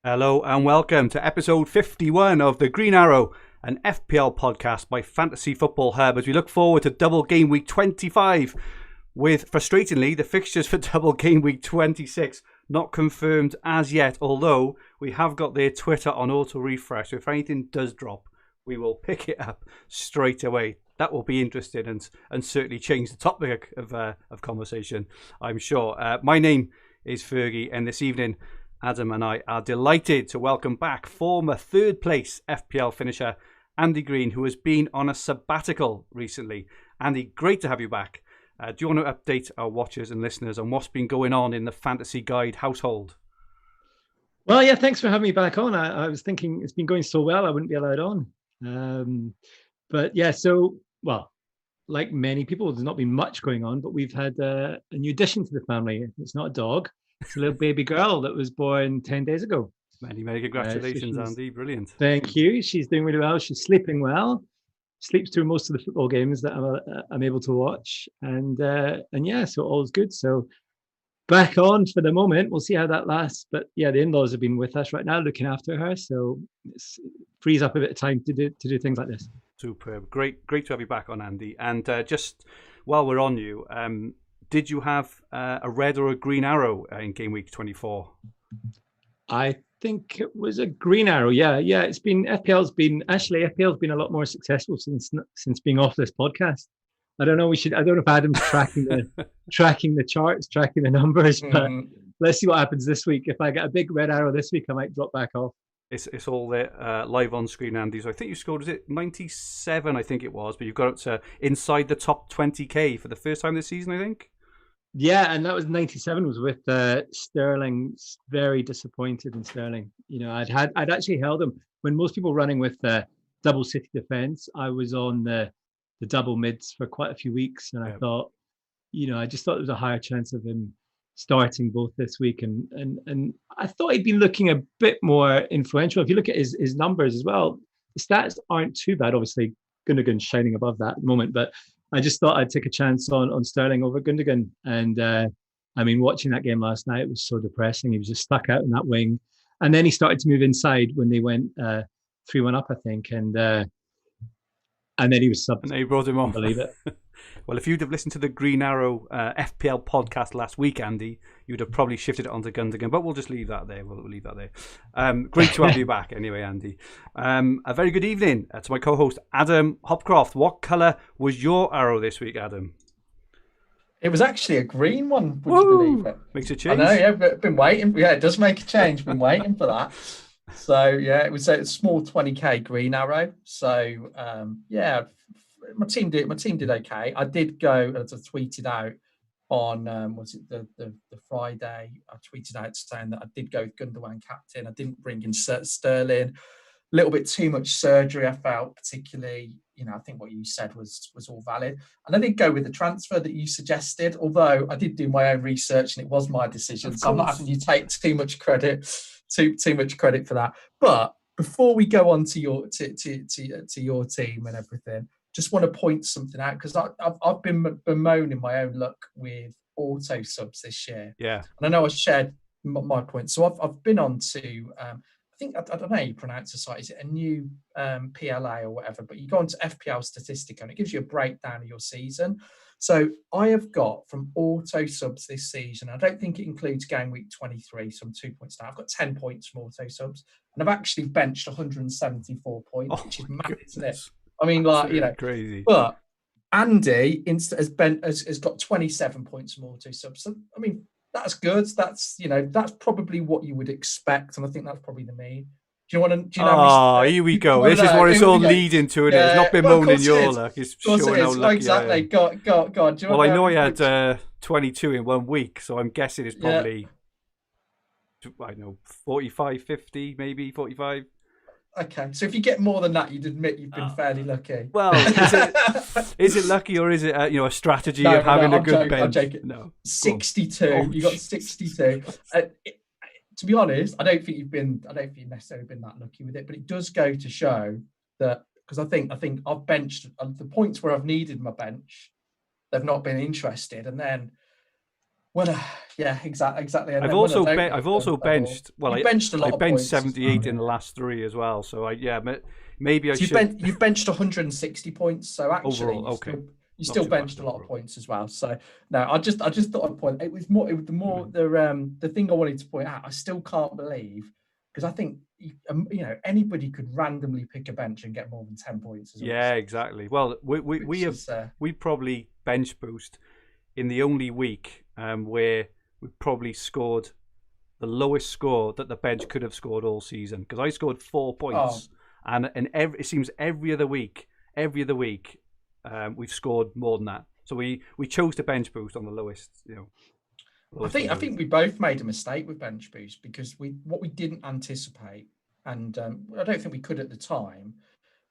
Hello and welcome to episode 51 of the Green Arrow, an FPL podcast by Fantasy Football Hub, as we look forward to double game week 25 with, frustratingly, the fixtures for double game week 26 not confirmed as yet, although we have got their Twitter on auto refresh, so if anything does drop, we will pick it up straight away. That will be interesting and certainly change the topic of conversation, I'm sure. My name is Fergi, and this evening Adam and I are delighted to welcome back former third place FPL finisher Andy Green, who has been on a sabbatical recently. Andy, great to have you back. Do you want to update our watchers and listeners on what's been going on in the Fantasy Guide household? Well, yeah, thanks for having me back on. I was thinking it's been going so well, I wouldn't be allowed on. But yeah, like many people, there's not been much going on, but we've had a new addition to the family. It's not a dog. It's a little baby girl that was born 10 days ago. Many congratulations, Andy. Brilliant. Thank you. She's doing really well. She's sleeping well. Sleeps through most of the football games that I'm able to watch. And yeah, so all's good. So back on for the moment. We'll see how that lasts. But yeah, the in-laws have been with us right now, looking after her. So it frees up a bit of time to do things like this. Superb. Great to have you back on, Andy. And just while we're on you, did you have a red or a green arrow in game week 24? I think it was a green arrow. Yeah. FPL's been a lot more successful since being off this podcast. I don't know. I don't know if Adam's tracking the charts, tracking the numbers, but let's see what happens this week. If I get a big red arrow this week, I might drop back off. It's all there live on screen, Andy. So I think you scored, was it 97? I think it was, but you've got it to inside the top 20k for the first time this season, I think. Yeah, and that was 97 was with Sterling. Very disappointed in Sterling. You know, I'd actually held him when most people running with double city defense. I was on the double mids for quite a few weeks, and I thought, I just thought there was a higher chance of him starting both this week, and I thought he'd been looking a bit more influential. If you look at his numbers as well, the stats aren't too bad. Obviously, Gundogan's shining above that at the moment, but I just thought I'd take a chance on Sterling over Gundogan. And watching that game last night, it was so depressing. He was just stuck out in that wing. And then he started to move inside when they went 3-1 up, I think. And then he was subbed. And they brought him on. Believe it. Well, if you'd have listened to the Green Arrow FPL podcast last week, Andy, you'd have probably shifted it onto Gundogan, but we'll just leave that there. We'll leave that there. Great to have you back anyway, Andy. A very good evening to my co-host, Adam Hopcroft. What colour was your arrow this week, Adam? It was actually a green one, would you believe it? Makes a change. I know, yeah, but been waiting. Yeah, it does make a change. Been waiting for that. So, yeah, it was a small 20k green arrow. So, my team did okay. I did go, as I tweeted out on the Friday. I tweeted out saying that I did go with Gundogan captain. I didn't bring in Sterling. A little bit too much surgery, I felt, particularly. I think what you said was all valid. And I did go with the transfer that you suggested, although I did do my own research and it was my decision. So I'm not having you take too much credit for that. But before we go on to your team and everything, just want to point something out, because I've been bemoaning my own luck with auto subs this year. Yeah. And I know I shared my point. So I've been on to, I don't know how you pronounce the site. Is it a new PLA or whatever? But you go on to FPL Statistica and it gives you a breakdown of your season. So I have got from auto subs this season, I don't think it includes game week 23, so I'm 2 points down. I've got 10 points from auto subs, and I've actually benched 174 points, which is mad, isn't it? I mean, crazy. But Andy has got 27 points from auto subs. So, I mean, that's good. That's probably what you would expect, and I think that's probably the mean. Do you want to? Here we go. This is what it's all leading to. It is not bemoaning your luck. It's showing how lucky exactly. I am. God. Well, I know I had 22 in 1 week, so I'm guessing it's probably, I don't know, 45, 50, maybe 45. Okay, so if you get more than that, you'd admit you've been fairly lucky. Well, is it lucky, or is it a strategy of having a good bench? I'm joking. No, 62. You got 62. To be honest, I don't think you've necessarily been that lucky with it, but it does go to show that, because I think I've benched the points where I've needed my bench, they've not been interested, and then When yeah, exactly. And I've then when I also don't be- get I've the also double, benched. Well, you benched a I lot of benched points as 78 well, in the yeah. last 3 as well. So maybe I So should you've benched 160 points. So actually, overall. Okay, you not still too bad benched a lot of overall. points as well. So no, I just thought I'd point. It was the thing I wanted to point out. I still can't believe, because I think anybody could randomly pick a bench and get more than 10 points. Yeah, exactly. Well, we probably bench boost in the only week where we probably scored the lowest score that the bench could have scored all season, because I scored 4 points, and it seems every other week we've scored more than that. So we chose to bench boost on the lowest. I think we both made a mistake with bench boost, because what we didn't anticipate, and I don't think we could at the time,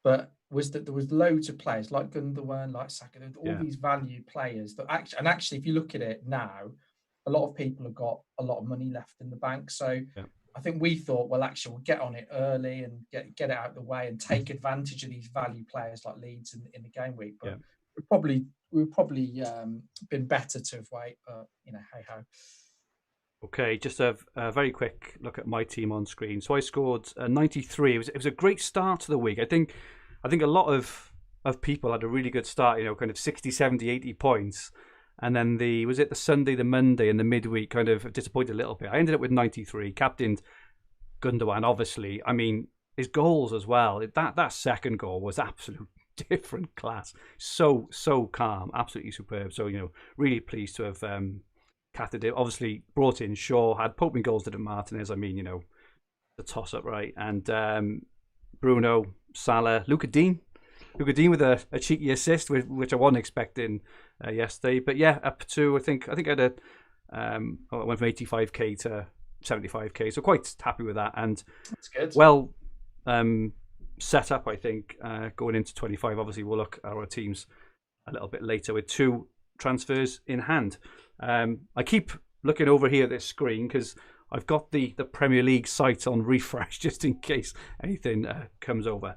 but was that there was loads of players like Gundogan, like Saka, all these value players that actually, if you look at it now, a lot of people have got a lot of money left in the bank. So I think we thought, well, actually, we'll get on it early and get it out of the way and take advantage of these value players like Leeds in the game week. But we've probably been better to have waited. But hey ho. Okay, just a very quick look at my team on screen. So I scored 93. It was a great start to the week. I think a lot of people had a really good start, kind of 60, 70, 80 points. And then the Sunday, the Monday, and the midweek kind of disappointed a little bit. I ended up with 93, captained Gundogan, obviously. I mean, his goals as well. That second goal was absolute different class. So calm, absolutely superb. So, really pleased to have captained it. Obviously, brought in Shaw, had Pope and goals to Martinez. I mean, the toss-up, right? And Bruno, Salah, Luca Dean with a cheeky assist, which I wasn't expecting yesterday. But yeah, up to I think I had I went from 85k to 75k, so quite happy with that. And that's good. Well, set up, I think, going into 25. Obviously, we'll look at our teams a little bit later with 2 transfers in hand. I keep looking over here at this screen because I've got the Premier League site on refresh just in case anything comes over.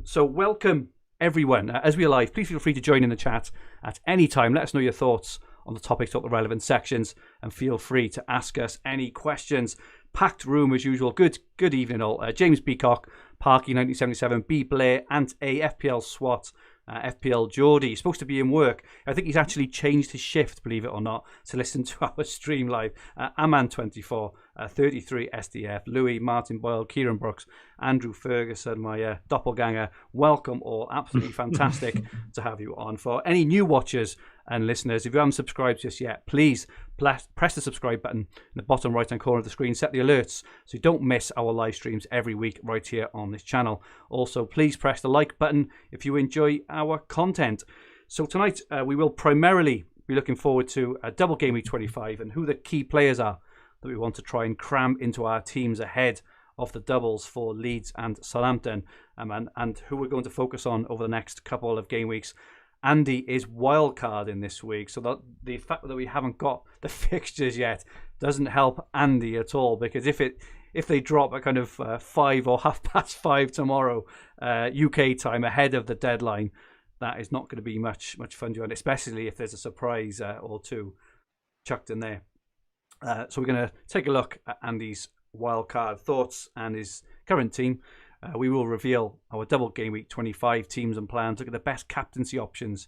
So welcome everyone. As we are live, please feel free to join in the chat at any time. Let us know your thoughts on the topics of the relevant sections, and feel free to ask us any questions. Packed room as usual. Good evening all. James Beacock, Parky 1977, B Blair, and a FPL SWAT. FPL Geordie. He's supposed to be in work. I think he's actually changed his shift, believe it or not, to listen to our stream live. Aman24, 33 SDF, Louis, Martin Boyle, Kieran Brooks, Andrew Ferguson, my doppelganger. Welcome all. Absolutely fantastic to have you on. For any new watchers and listeners, if you haven't subscribed just yet, please press the subscribe button in the bottom right hand corner of the screen. Set the alerts so you don't miss our live streams every week right here on this channel. Also, please press the like button if you enjoy our content. So tonight we will primarily be looking forward to a double game week 25 and who the key players are that we want to try and cram into our teams ahead of the doubles for Leeds and Southampton, and who we're going to focus on over the next couple of game weeks. Andy is wildcard in this week, so that the fact that we haven't got the fixtures yet doesn't help Andy at all, because if they drop at kind of 5 or 5:30 tomorrow UK time ahead of the deadline, that is not going to be much fun to do, especially if there's a surprise or two chucked in there. So we're going to take a look at Andy's wildcard thoughts and his current team. We will reveal our double game week 25 teams and plans, look at the best captaincy options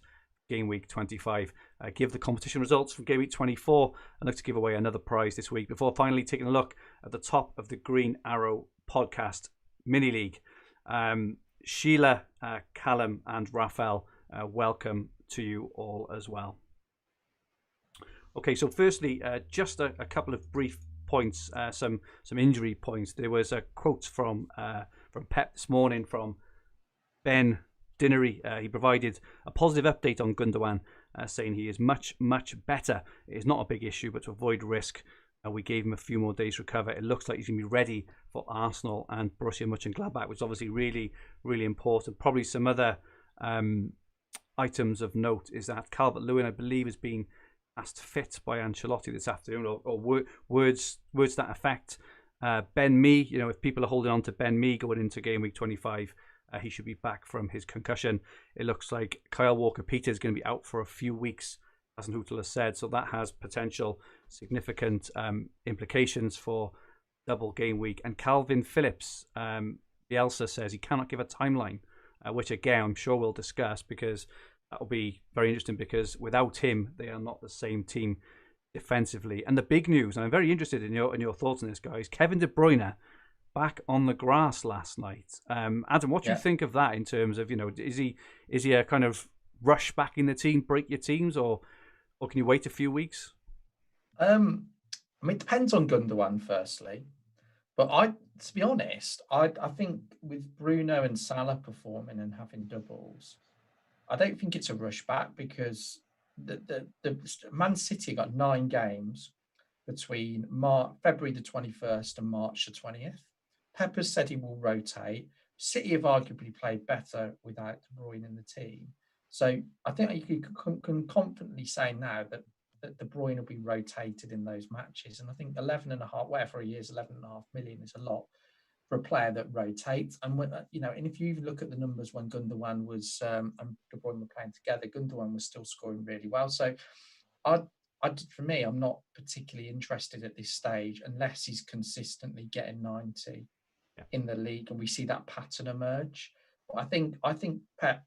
game week 25, give the competition results from game week 24, and look to give away another prize this week before finally taking a look at the top of the Green Arrow podcast mini league. Sheila, Callum and Raphael, welcome to you all as well. Okay, so firstly, just a couple of brief points, some injury points. There was a quote from Pep this morning from Ben Dinnery. He provided a positive update on Gundogan, saying he is much better. It is not a big issue, but to avoid risk, we gave him a few more days to recover. It looks like he's going to be ready for Arsenal and Borussia Mönchengladbach, which is obviously really important. Probably some other items of note is that Calvert-Lewin, I believe, has been asked fit by Ancelotti this afternoon, or words to that effect. Ben Mee, if people are holding on to Ben Mee going into game week 25, he should be back from his concussion. It looks like Kyle Walker-Peters is going to be out for a few weeks Hasenhüttl has said. So that has potential significant implications for double game week. And Calvin Phillips, Bielsa says he cannot give a timeline, which again I'm sure we'll discuss, because that will be very interesting, because without him they are not the same team defensively. And the big news, and I'm very interested in your thoughts on this, guys, Kevin De Bruyne back on the grass last night. Adam, what do you think of that in terms of, is he a kind of rush back in the team, break your teams, or can you wait a few weeks? I mean, it depends on Gundogan firstly, but to be honest, I think with Bruno and Salah performing and having doubles, I don't think it's a rush back, because the Man City got 9 games between February the 21st and March the 20th. Pep has said he will rotate. City have arguably played better without De Bruyne in the team. So I think you can confidently say now that De Bruyne will be rotated in those matches. And I think 11.5, whatever he is, 11.5 million is a lot for a player that rotates. And when, and if you look at the numbers when Gundogan was and De Bruyne were playing together, Gundogan was still scoring really well. So for me, I'm not particularly interested at this stage unless he's consistently getting 90 in the league and we see that pattern emerge. But I think Pep,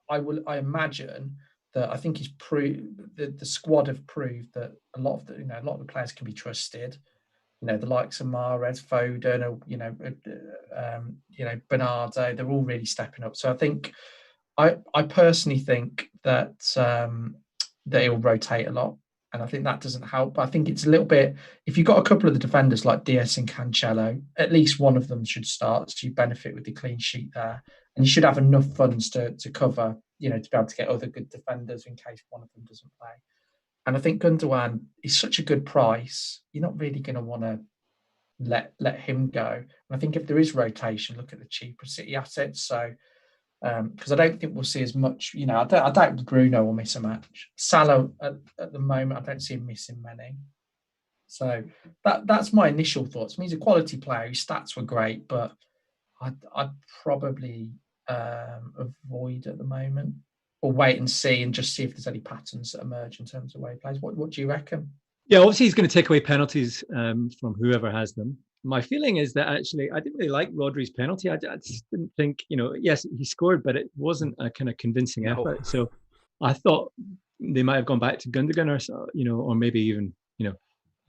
I imagine that I think he's proved the squad have proved that a lot of the players can be trusted. The likes of Mahrez, Foden, Bernardo, they're all really stepping up. So I think I personally think that he'll rotate a lot. And I think that doesn't help. But I think it's a little bit, if you've got a couple of the defenders like Diaz and Cancelo, at least one of them should start, so you benefit with the clean sheet there. And you should have enough funds to cover, to be able to get other good defenders in case one of them doesn't play. And I think Gundogan is such a good price, you're not really going to want to let him go. And I think if there is rotation, look at the cheaper City assets. So, because I don't think we'll see as much. I doubt Bruno will miss a match. Salah at the moment, I don't see him missing many. So that's my initial thoughts. I mean, he's a quality player. His stats were great, but I'd probably avoid at the moment, or wait and see and just see if there's any patterns that emerge in terms of where he plays. What do you reckon? Yeah, obviously he's going to take away penalties from whoever has them. My feeling is that actually I didn't really like Rodri's penalty. I just didn't think, yes, he scored, but it wasn't a kind of convincing effort. So I thought they might have gone back to Gundogan or maybe even,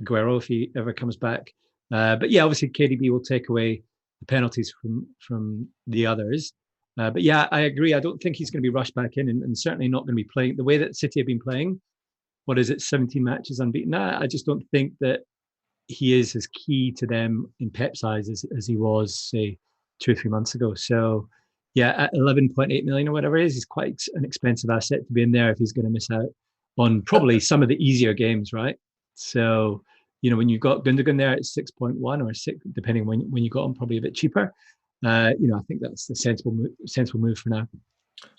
Aguero if he ever comes back. But yeah, obviously KDB will take away the penalties from the others. But yeah, I agree. I don't think he's going to be rushed back in and certainly not going to be playing the way that City have been playing. What is it, 17 matches unbeaten? I just don't think that he is as key to them in Pep's eyes as he was, say, 2 or 3 months ago. So, yeah, at 11.8 million or whatever it is, he's quite an expensive asset to be in there if he's going to miss out on probably some of the easier games, right? So, when you've got Gundogan there at 6.1 or 6, depending when you got him, probably a bit cheaper. I think that's the sensible move for now.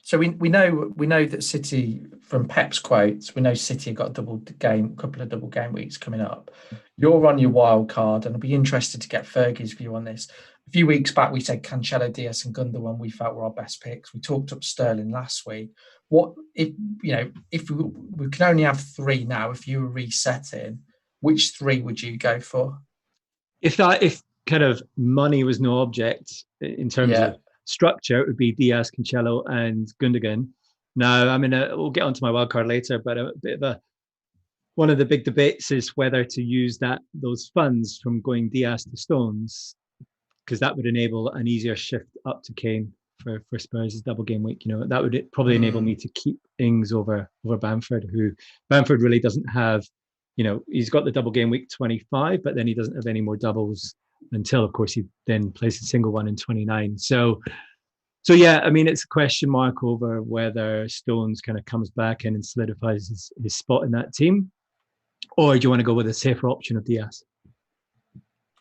So we know that City, from Pep's quotes, we know City have got a couple of double game weeks coming up. You're on your wild card, and I'll be interested to get Fergie's view on this. A few weeks back, we said Cancelo, Diaz, and Gundogan we felt were our best picks. We talked up Sterling last week. What if we can only have 3 now? If you were resetting, which 3 would you go for? If kind of money was no object in terms of structure, it would be Diaz, Cancelo, and Gundogan. Now, I mean, we'll get onto my wildcard later, but a bit of one of the big debates is whether to use those funds from going Diaz to Stones, because that would enable an easier shift up to Kane for Spurs' double game week. That would probably enable me to keep Ings over Bamford, who Bamford really doesn't have. He's got the double game week 25, but then he doesn't have any more doubles until, of course, he then plays a single one in 29. So yeah, I mean, it's a question mark over whether Stones kind of comes back and solidifies his spot in that team, or do you want to go with a safer option of Diaz?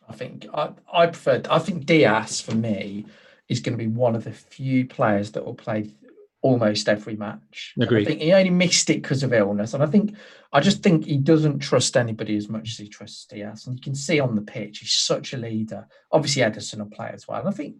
I think I think Diaz for me is going to be one of the few players that will play almost every match. Agreed. I think he only missed it because of illness, and I just think he doesn't trust anybody as much as he trusts Diaz. And you can see on the pitch, he's such a leader. Obviously, Ederson will play as well. And I think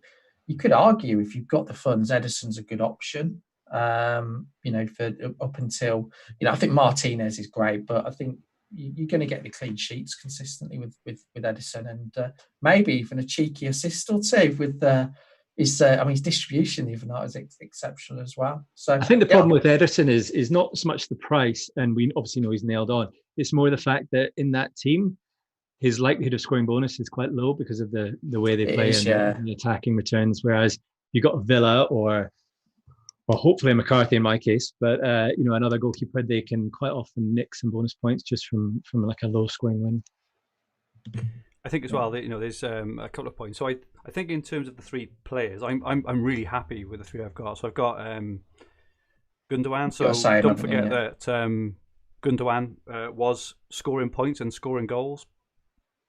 you could argue if you've got the funds, Ederson's a good option. For up until, I think Martinez is great, but I think you're going to get the clean sheets consistently with Edison, and maybe even a cheeky assist or two with his distribution the other night was exceptional as well. So I think the problem with Edison is not so much the price, and we obviously know he's nailed on. It's more the fact that in that team, his likelihood of scoring bonus is quite low because of the way they play and the attacking returns. Whereas you got Villa or hopefully McCarthy in my case, but another goalkeeper, they can quite often nick some bonus points just from like a low scoring win. I think as well that there's a couple of points. So I think in terms of the three players, I'm really happy with the three I've got. So I've got Gundogan. So don't forget that Gundogan was scoring points and scoring goals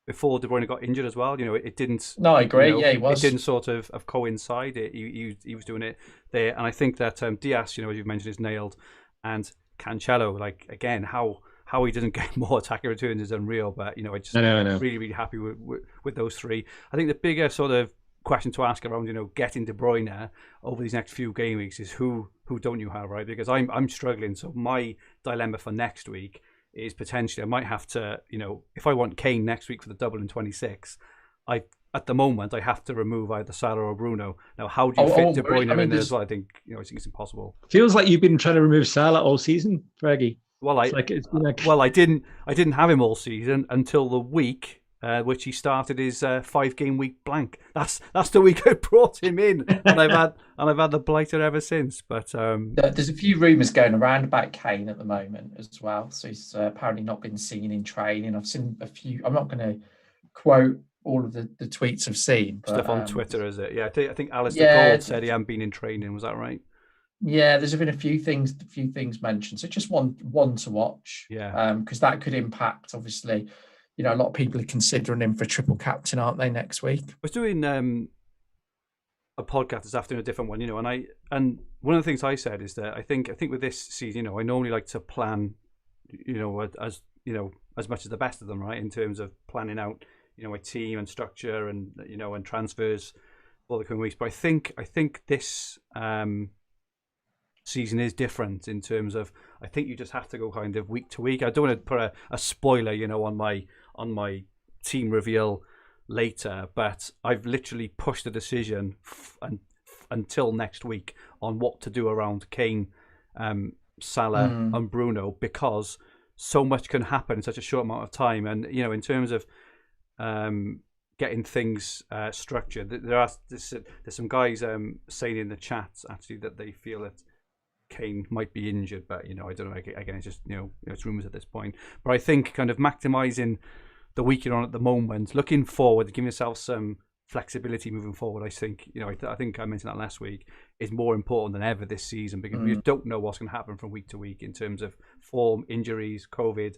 before De Bruyne got injured as well. It didn't. No, I agree. He was. It didn't sort of coincide. He was doing it there, and I think that Diaz, as you've mentioned, is nailed, and Cancelo, like again, how he doesn't get more attacking returns is unreal. But I know. Really, really happy with those three. I think the bigger sort of question to ask around getting De Bruyne over these next few game weeks is who don't you have, right? Because I'm struggling. So my dilemma for next week is potentially I might have to, if I want Kane next week for the double in 26, at the moment I have to remove either Salah or Bruno. Now, how do you fit De Bruyne in there as well? I think it's impossible. Feels like you've been trying to remove Salah all season, Fergie. Well, I didn't have him all season until the week which he started his 5-game week blank. That's the week I brought him in, and I've had the blighter ever since. But there's a few rumours going around about Kane at the moment as well. So he's apparently not been seen in training. I've seen a few. I'm not going to quote all of the tweets I've seen. But, stuff on Twitter, is it? Yeah, I think Alistair Gold said he hadn't been in training. Was that right? Yeah, there's been a few things mentioned. So just one to watch. Yeah. Because that could impact, obviously. A lot of people are considering him for triple captain, aren't they, next week? I was doing a podcast this afternoon, a different one, and one of the things I said is that I think with this season, I normally like to plan, as much as the best of them, right, in terms of planning out, my team and structure and and transfers for the coming weeks. But I think this season is different in terms of I think you just have to go kind of week to week. I don't want to put a spoiler, on my team reveal later, but I've literally pushed the decision until next week on what to do around Kane, Salah and Bruno, because so much can happen in such a short amount of time. And in terms of getting things structured, there's some guys saying in the chat actually that they feel that Kane might be injured, but I don't know. Again, it's just it's rumours at this point. But I think kind of maximising the week you're on at the moment, looking forward, giving yourself some flexibility moving forward. I think I think I mentioned that last week is more important than ever this season because we don't know what's going to happen from week to week in terms of form, injuries, COVID,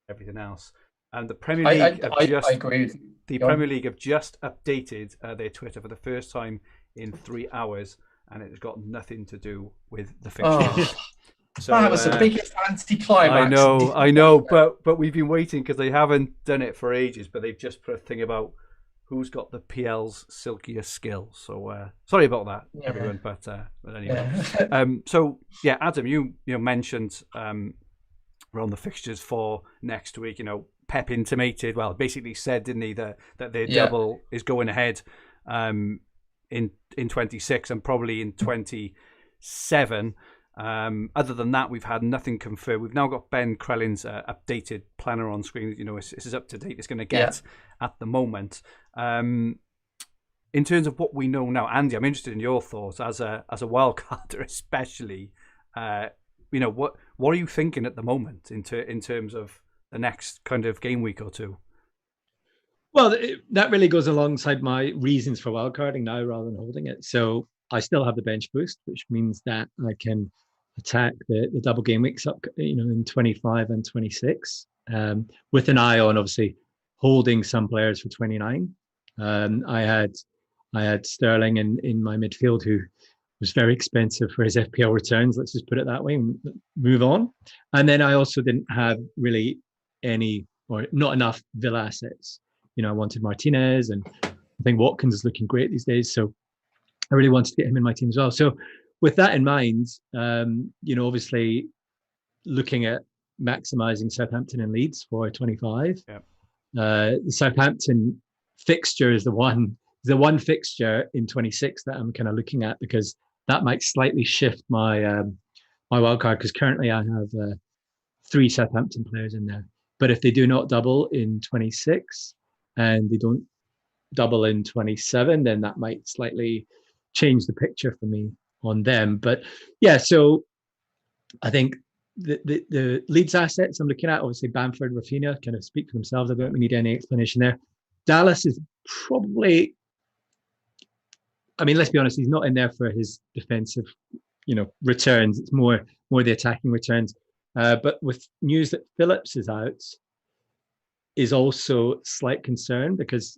everything else. And the Premier League, I agree with you. The Premier League have just updated their Twitter for the first time in 3 hours. And it's got nothing to do with the fixtures. So that was the biggest anti-climax. I know, but we've been waiting because they haven't done it for ages. But they've just put a thing about who's got the PL's silkiest skill. So sorry about that, everyone. But anyway, so yeah, Adam, you mentioned around the fixtures for next week. Pep intimated, basically said, didn't he, that their double is going ahead. In 26 and probably in 27. Other than that, we've had nothing confirmed. We've now got Ben Crellin's updated planner on screen. This is up to date. It's going to get at the moment. In terms of what we know now, Andy, I'm interested in your thoughts as a wildcarder, especially. What are you thinking at the moment in terms of the next kind of game week or two? Well, that really goes alongside my reasons for wildcarding now rather than holding it. So I still have the bench boost, which means that I can attack the double game weeks up, in 25 and 26, with an eye on obviously holding some players for 29. I had Sterling in my midfield who was very expensive for his FPL returns. Let's just put it that way and move on. And then I also didn't have really any or not enough Villa assets. I wanted Martinez, and I think Watkins is looking great these days. So I really wanted to get him in my team as well. So with that in mind, obviously looking at maximising Southampton and Leeds for 25. Yeah. The Southampton fixture is the one fixture in 26 that I'm kind of looking at, because that might slightly shift my my wildcard, because currently I have 3 Southampton players in there. But if they do not double in 26 and they don't double in 27, then that might slightly change the picture for me on them. But yeah, so I think the Leeds assets I'm looking at, obviously Bamford, Rafinha, kind of speak for themselves. I don't need any explanation there. Dallas is probably, I mean, let's be honest, he's not in there for his defensive, returns. It's more the attacking returns. But with news that Phillips is out, is also slight concern, because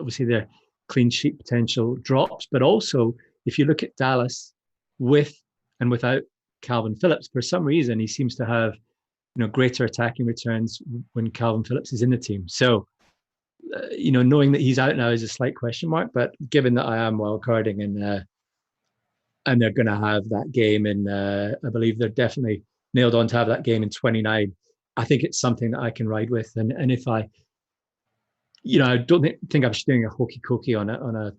obviously their clean sheet potential drops. But also, if you look at Dallas with and without Calvin Phillips, for some reason he seems to have greater attacking returns when Calvin Phillips is in the team. So knowing that he's out now is a slight question mark. But given that I am wildcarding and they're going to have that game in, I believe they're definitely nailed on to have that game in 29. I think it's something that I can ride with. And if I don't think I'm just doing a hokey cokey on a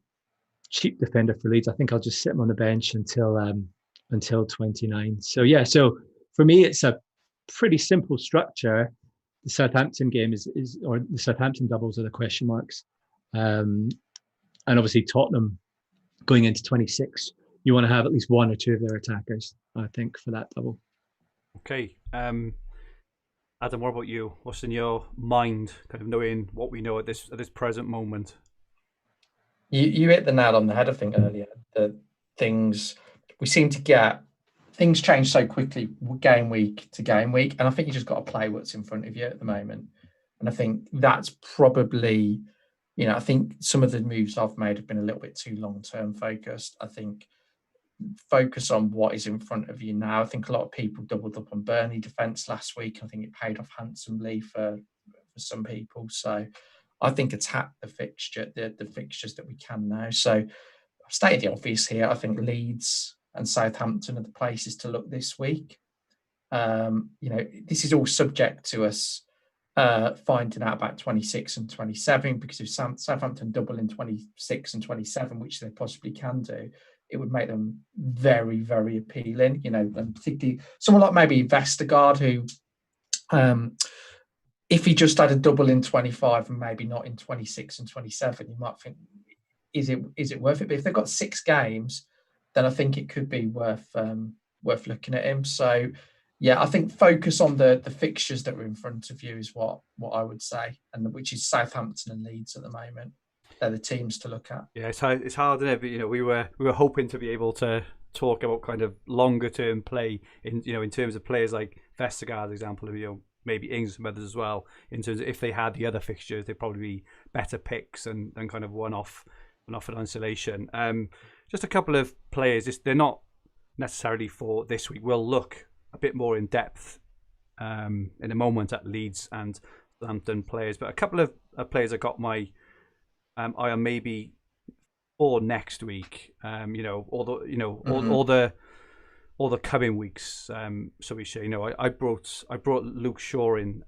cheap defender for Leeds. I think I'll just sit him on the bench until 29. So yeah, so for me, it's a pretty simple structure. The Southampton game or the Southampton doubles are the question marks. And obviously Tottenham going into 26, you want to have at least 1 or 2 of their attackers, I think, for that double. Okay. Adam, what about you? What's in your mind, kind of knowing what we know at this present moment? You hit the nail on the head, I think, earlier. The things we seem to get, things change so quickly game week to game week, and I think you just got to play what's in front of you at the moment. And I think that's probably, I think some of the moves I've made have been a little bit too long-term focused. I think focus on what is in front of you now. I think a lot of people doubled up on Burnley defence last week. I think it paid off handsomely for some people. So I think attack the fixtures that we can now. So I've stated the obvious here. I think Leeds and Southampton are the places to look this week. This is all subject to us finding out about 26 and 27, because if Southampton double in 26 and 27, which they possibly can do, it would make them very, very appealing, and particularly someone like maybe Vestergaard, who, if he just had a double in 25 and maybe not in 26 and 27, you might think, is it worth it? But if they've got 6 games, then I think it could be worth looking at him. So yeah, I think focus on the fixtures that are in front of you is what I would say, and which is Southampton and Leeds at the moment. They're the teams to look at. Yeah, it's hard, isn't it? But we were hoping to be able to talk about kind of longer term play in terms of players like Vestergaard, example of maybe Ings and others as well. In terms of if they had the other fixtures, they'd probably be better picks and kind of one off in isolation. Just a couple of players. They're not necessarily for this week. We'll look a bit more in depth in a moment at Leeds and Southampton players, but a couple of players I got my eye on maybe for next week. All the coming weeks. So we say, I brought Luke Shaw in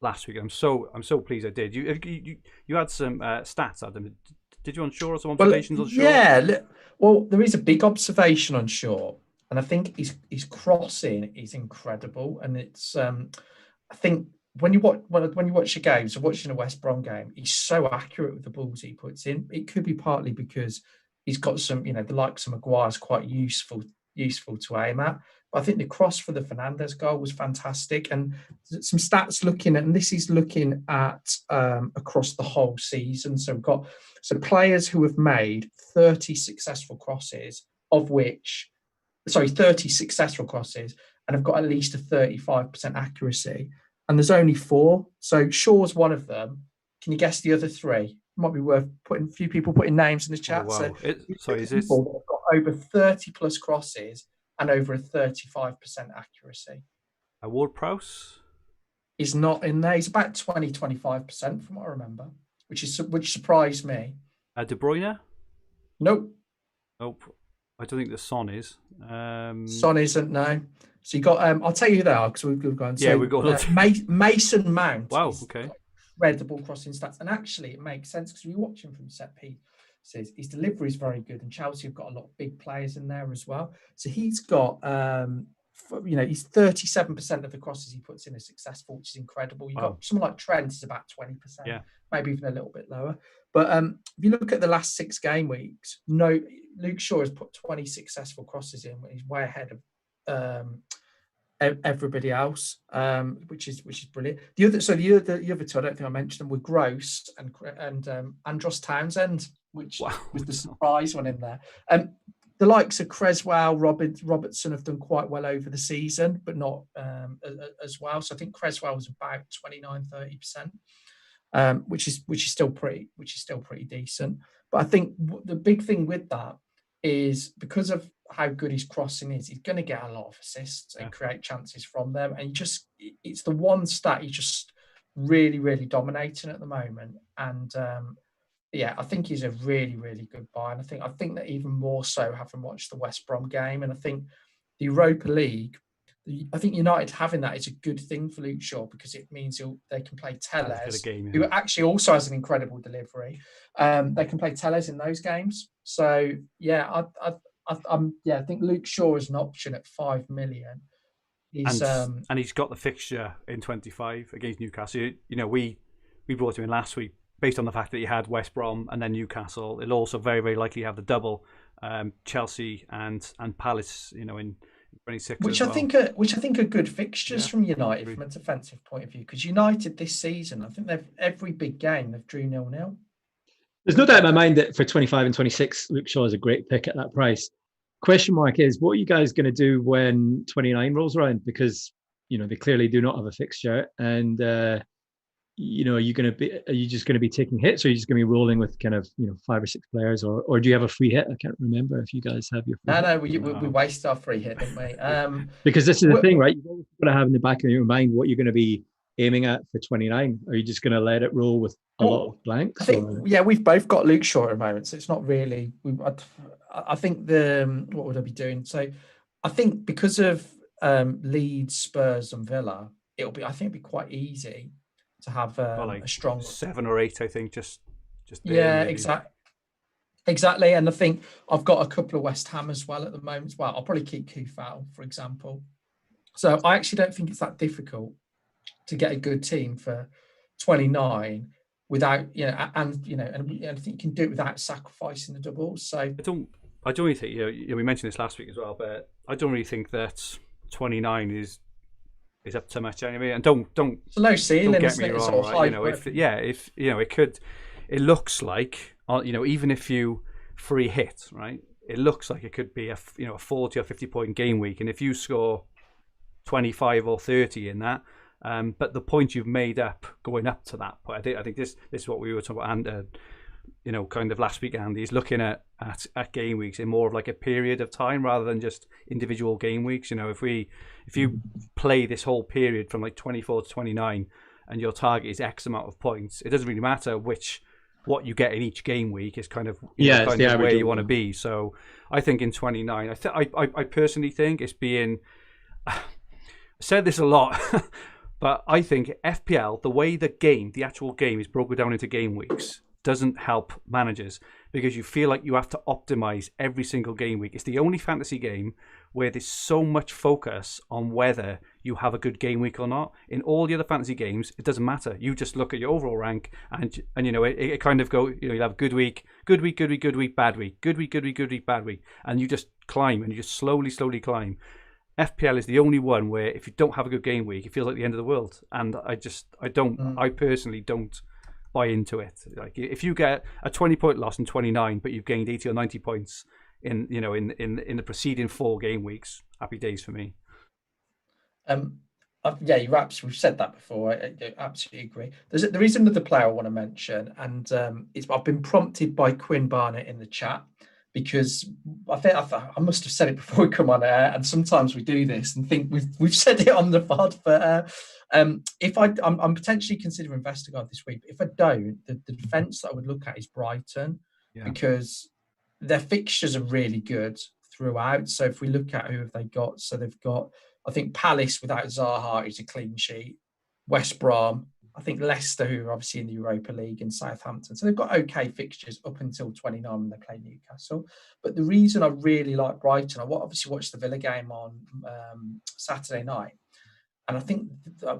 last week. I'm so pleased I did. You had some stats, Adam. Did you on Shaw or some observations on Shaw? Yeah. Well, there is a big observation on Shaw, and I think his crossing is incredible. And it's I think when you watch the games, so watching a West Brom game, he's so accurate with the balls he puts in. It could be partly because he's got some, the likes of Maguire's quite useful to aim at. But I think the cross for the Fernandez goal was fantastic. And some stats and this is looking at across the whole season. So we've got players who have made 30 successful crosses, 30 successful crosses, and have got at least a 35% accuracy. And there's only 4. So Shaw's one of them. Can you guess the other 3? Might be worth putting a few people putting names in the chat. Oh, wow. Is this got over 30 plus crosses and over a 35% accuracy? Ward-Prowse is not in there. He's about 20-25% from what I remember, which surprised me. De Bruyne? Nope. I don't think the Son is. Son isn't, no. So you got, I'll tell you who they are because we've gone. Yeah, So, we've got Mason Mount. Wow, is okay. incredible crossing stats. And actually, it makes sense because we watch him from set pieces. His delivery is very good. And Chelsea have got a lot of big players in there as well. So he's got, he's 37% of the crosses he puts in are successful, which is incredible. You've got someone like Trent is about 20%, maybe even a little bit lower. But if you look at the last 6 game weeks, Luke Shaw has put 20 successful crosses in. He's way ahead of everybody else, which is brilliant. The other two, I don't think I mentioned them, were Gross and Andros Townsend, which was the surprise one in there. The likes of Creswell, Robertson have done quite well over the season, but not as well. So I think Creswell was about 29-30%, which is still pretty decent. But I think the big thing with that is because of how good his crossing is, he's going to get a lot of assists and create chances from them. And it's the one stat he's just really, really dominating at the moment. And I think he's a really, really good buy. And I think that even more so having watched the West Brom game. And I think the Europa League, I think United having that is a good thing for Luke Shaw because it means they can play Tellez, who actually also has an incredible delivery. They can play Tellez in those games. So I think Luke Shaw is an option at 5 million. And he's got the fixture in 25 against Newcastle. We brought him in last week based on the fact that he had West Brom and then Newcastle. It'll also very, very likely have the double Chelsea and Palace, in 26. Which I think are good fixtures from United from a defensive point of view. Because United this season, I think every big game they've drew 0-0. There's no doubt in my mind that for 25 and 26, Luke Shaw is a great pick at that price. Question mark is, what are you guys going to do when 29 rolls around? Because they clearly do not have a fixture, and are you just going to be taking hits, or are you just going to be rolling with kind of 5 or 6 players, or do you have a free hit? I can't remember if you guys have your free hit. No, we waste our free hit, didn't we? Because this is the thing, right? You've always got to have in the back of your mind what you're going to be aiming at for 29. Are you just going to let it roll with a lot of blanks? I think, we've both got Luke Shaw at the moment, so it's not really. I think what would I be doing? So I think because of Leeds, Spurs, and Villa, it'd be quite easy to have a strong 7 or 8. I think just exactly. And I think I've got a couple of West Ham as well at the moment. Well, I'll probably keep Kufal, for example. So I actually don't think it's that difficult to get a good team for 29 without, and I think you can do it without sacrificing the doubles. So I don't really think, we mentioned this last week as well, but I don't really think that 29 is up to much anyway. And don't it's a low ceiling, don't get isn't me it? wrong, right? It looks like, even if you free hit, right, it looks like it could be a 40 or 50 point game week, and if you score 25 or 30 in that, but the point you've made up going up to that point, I think this is what we were talking about, and kind of last week, Andy, is looking at game weeks in more of like a period of time rather than just individual game weeks. If you play this whole period from like 24 to 29 and your target is X amount of points, it doesn't really matter what you get in each game week is kind of, kind of where you want to be. So I think in 29, I personally think it's being, I said this a lot, but I think FPL, the way the actual game is broken down into game weeks, doesn't help managers because you feel like you have to optimize every single game week. It's the only fantasy game where there's so much focus on whether you have a good game week or not. In all the other fantasy games, it doesn't matter. You just look at your overall rank and it kind of go, you'll have good week, bad week, good week, bad week. And you just climb and you just slowly climb. FPL is the only one where if you don't have a good game week, it feels like the end of the world. And I personally don't buy into it. Like if you get a 20 point loss in 29, but you've gained 80 or 90 points in the preceding 4 game weeks, happy days for me. We've said that before. I absolutely agree. There is another player I want to mention, and I've been prompted by Quinn Barnett in the chat because I must have said it before we come on air, and sometimes we do this and think we've said it on the pod, but if I'm potentially considering Vestergaard this week, but if I don't, the defence that I would look at is Brighton because their fixtures are really good throughout. So if we look at who have they got, so they've got, I think Palace without Zaha is a clean sheet. West Brom, I think Leicester, who are obviously in the Europa League, and Southampton. So they've got okay fixtures up until 29 when they play Newcastle. But the reason I really like Brighton, I obviously watched the Villa game on Saturday night, and I think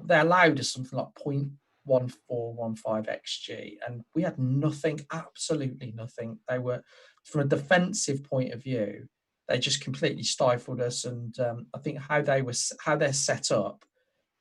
they allowed us something like 0.1415 XG, and we had nothing, absolutely nothing. They were, from a defensive point of view, they just completely stifled us. And I think how they're set up,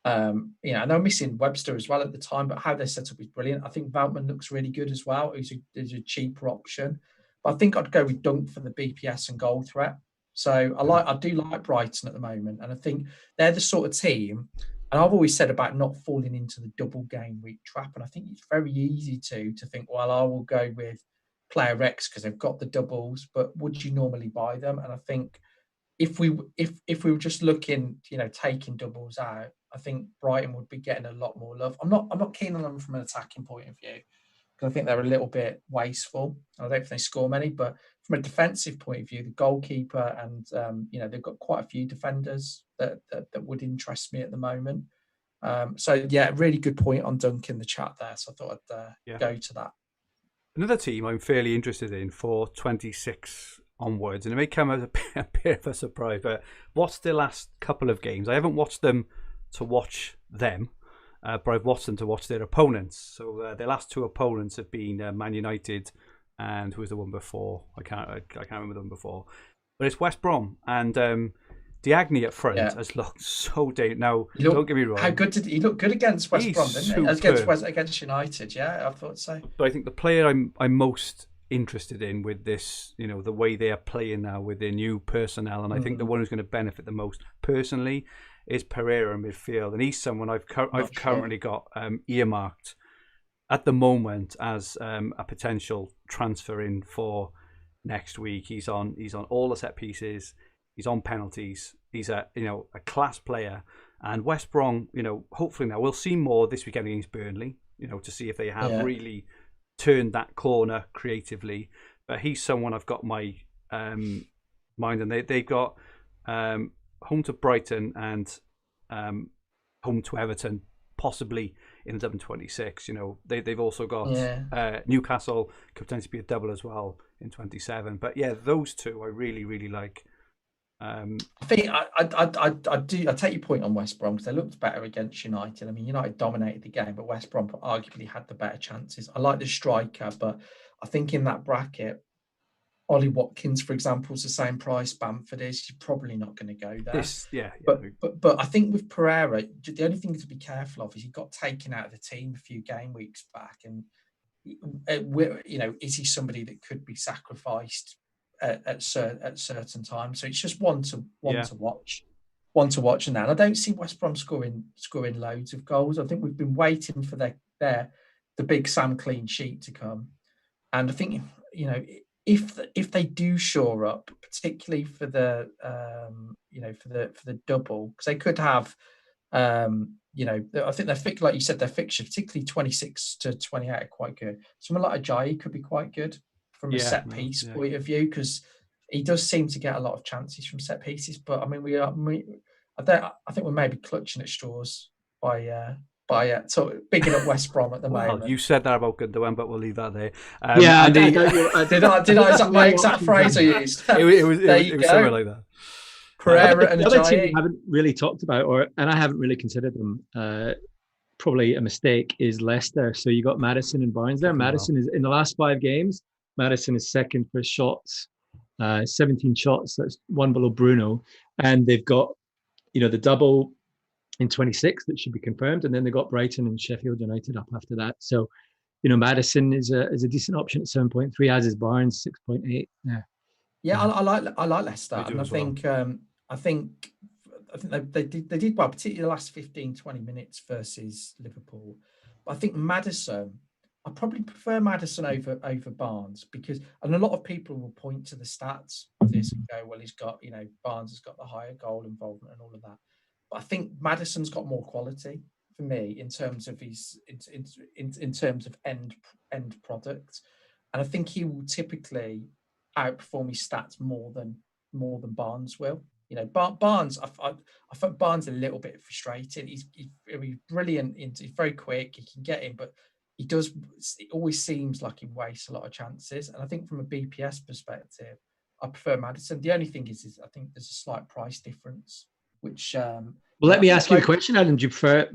and they're missing Webster as well at the time, but how they're set up is brilliant. I think Veltman looks really good as well. He's a cheaper option, but I think I'd go with Dunk for the BPS and goal threat. So I do like Brighton at the moment, and I think they're the sort of team. And I've always said about not falling into the double game week trap, and I think it's very easy to think, well, I will go with player X because they've got the doubles, but would you normally buy them? And I think if we were just looking, taking doubles out, I think Brighton would be getting a lot more love. I'm not keen on them from an attacking point of view, because I think they're a little bit wasteful. I don't think they score many, but from a defensive point of view, the goalkeeper and they've got quite a few defenders that would interest me at the moment. So yeah, really good point on Dunk in the chat there. So I thought I'd go to that. Another team I'm fairly interested in for 26 onwards, and it may come as a bit of a surprise, but watched the last couple of games. I haven't watched them to watch them, but I've watched them to watch their opponents. So their last two opponents have been Man United and who was the one before? I can't remember them before, but it's West Brom, and Diagne at front has looked so dangerous. Now, don't get me wrong. How good did he look? Good against West Brom, didn't he? Against United, yeah, I thought so. But I think the player I'm most interested in with this, the way they are playing now with their new personnel, and I think the one who's going to benefit the most personally is Pereira in midfield, and he's someone I've currently got earmarked at the moment as a potential transfer in for next week. He's on all the set pieces. He's on penalties. He's a class player, and West Brom, hopefully now we'll see more this weekend against Burnley, to see if they have really turned that corner creatively. But he's someone I've got my mind, and they've got home to Brighton and home to Everton, possibly in the 26. They've also got Newcastle, could potentially be a double as well in 27. But yeah, those two I really, really like. I think I take your point on West Brom, because they looked better against United. I mean, United dominated the game, but West Brom arguably had the better chances. I like the striker, but I think in that bracket, Ollie Watkins, for example, is the same price Bamford is. You're probably not going to go there. But I think with Pereira, the only thing to be careful of is he got taken out of the team a few game weeks back, and is he somebody that could be sacrificed at certain times? So it's just one to watch. And now I don't see West Brom scoring loads of goals. I think we've been waiting for the big Sam clean sheet to come, and I think if they do shore up, particularly for the for the double, because they could have I think like you said, their fixture, particularly 26 to 28, are quite good. Someone like Ajayi could be quite good from a set piece point of view, because he does seem to get a lot of chances from set pieces. But I mean, I think we're maybe clutching at straws by so bigging up West Brom at the moment. You said that about Gundogan, but we'll leave that there. Did I? Is that my exact phrase I used? It was something like that. Pereira and the other team Ajayi. we haven't really talked about, and I haven't really considered them. Probably a mistake is Leicester. So you got Maddison and Barnes there. Maddison is in the last 5 games. Maddison is second for shots, 17 shots. That's one below Bruno, and they've got the double in 26 that should be confirmed, and then they got Brighton and Sheffield United up after that. So Maddison is a decent option at 7.3, as is Barnes 6.8. I like Leicester, and I think they did well, particularly the last 15-20 minutes versus Liverpool. But I think Maddison, I probably prefer Maddison over Barnes, because, and a lot of people will point to the stats of this and go, well, he's got, Barnes has got the higher goal involvement and all of that. But I think Maddison's got more quality for me in terms of his in terms of end product, and I think he will typically outperform his stats more than more than Barnes will. You know, Barnes, I find Barnes a little bit frustrating. He's brilliant. He's very quick. He can get in, but it always seems like he wastes a lot of chances. And I think from a BPS perspective, I prefer Maddison. The only thing is I think there's a slight price difference, which. Well, let me ask you the question, Adam. Do you prefer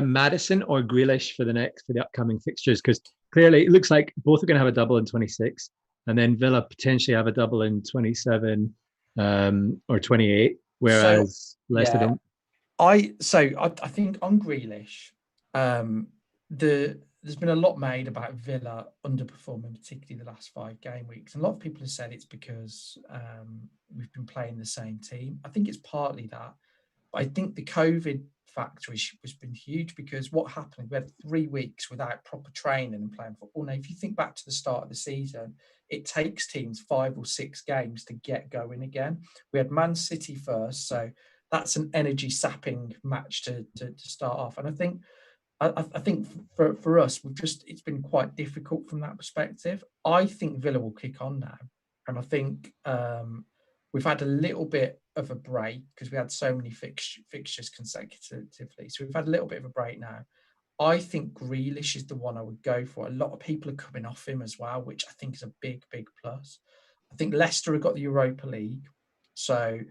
Maddison or Grealish for the upcoming fixtures? Because clearly it looks like both are going to have a double in 26, and then Villa potentially have a double in 27 or 28, whereas Leicester don't. I think on Grealish, there's been a lot made about Villa underperforming, particularly the last 5 game weeks. And a lot of people have said it's because we've been playing the same team. I think it's partly that. But I think the COVID factor has been huge, because what happened, we had 3 weeks without proper training and playing football. Now, if you think back to the start of the season, it takes teams 5 or 6 games to get going again. We had Man City first, so that's an energy sapping match to start off. And I think for us, it's been quite difficult from that perspective. I think Villa will kick on now, and I think we've had a little bit of a break because we had so many fixtures consecutively. So we've had a little bit of a break now. I think Grealish is the one I would go for. A lot of people are coming off him as well, which I think is a big, big plus. I think Leicester have got the Europa League. So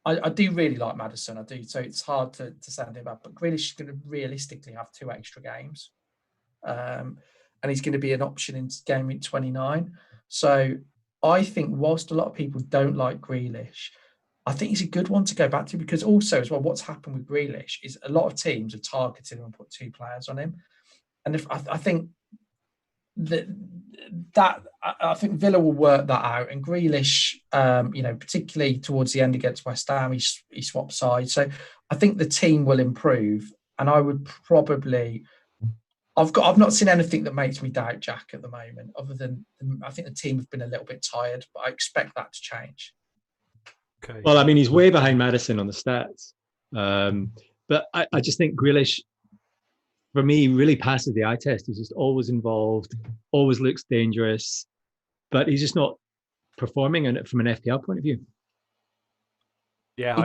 I do really like Maddison. I do. So it's hard to say anything about. But Grealish is going to realistically have 2 extra games. And he's going to be an option in game week 29. So I think whilst a lot of people don't like Grealish, I think he's a good one to go back to, because also as well, what's happened with Grealish is a lot of teams have targeted him and put 2 players on him. And if I think I think Villa will work that out, and Grealish, particularly towards the end against West Ham, he swapped sides. So I think the team will improve, and I would probably. I've not seen anything that makes me doubt Jack at the moment, other than I think the team have been a little bit tired, but I expect that to change. Okay. Well, I mean, he's way behind Maddison on the stats, but I just think Grealish, for me, really passes the eye test. He's just always involved, always looks dangerous, but he's just not performing in it from an FPL point of view. Yeah,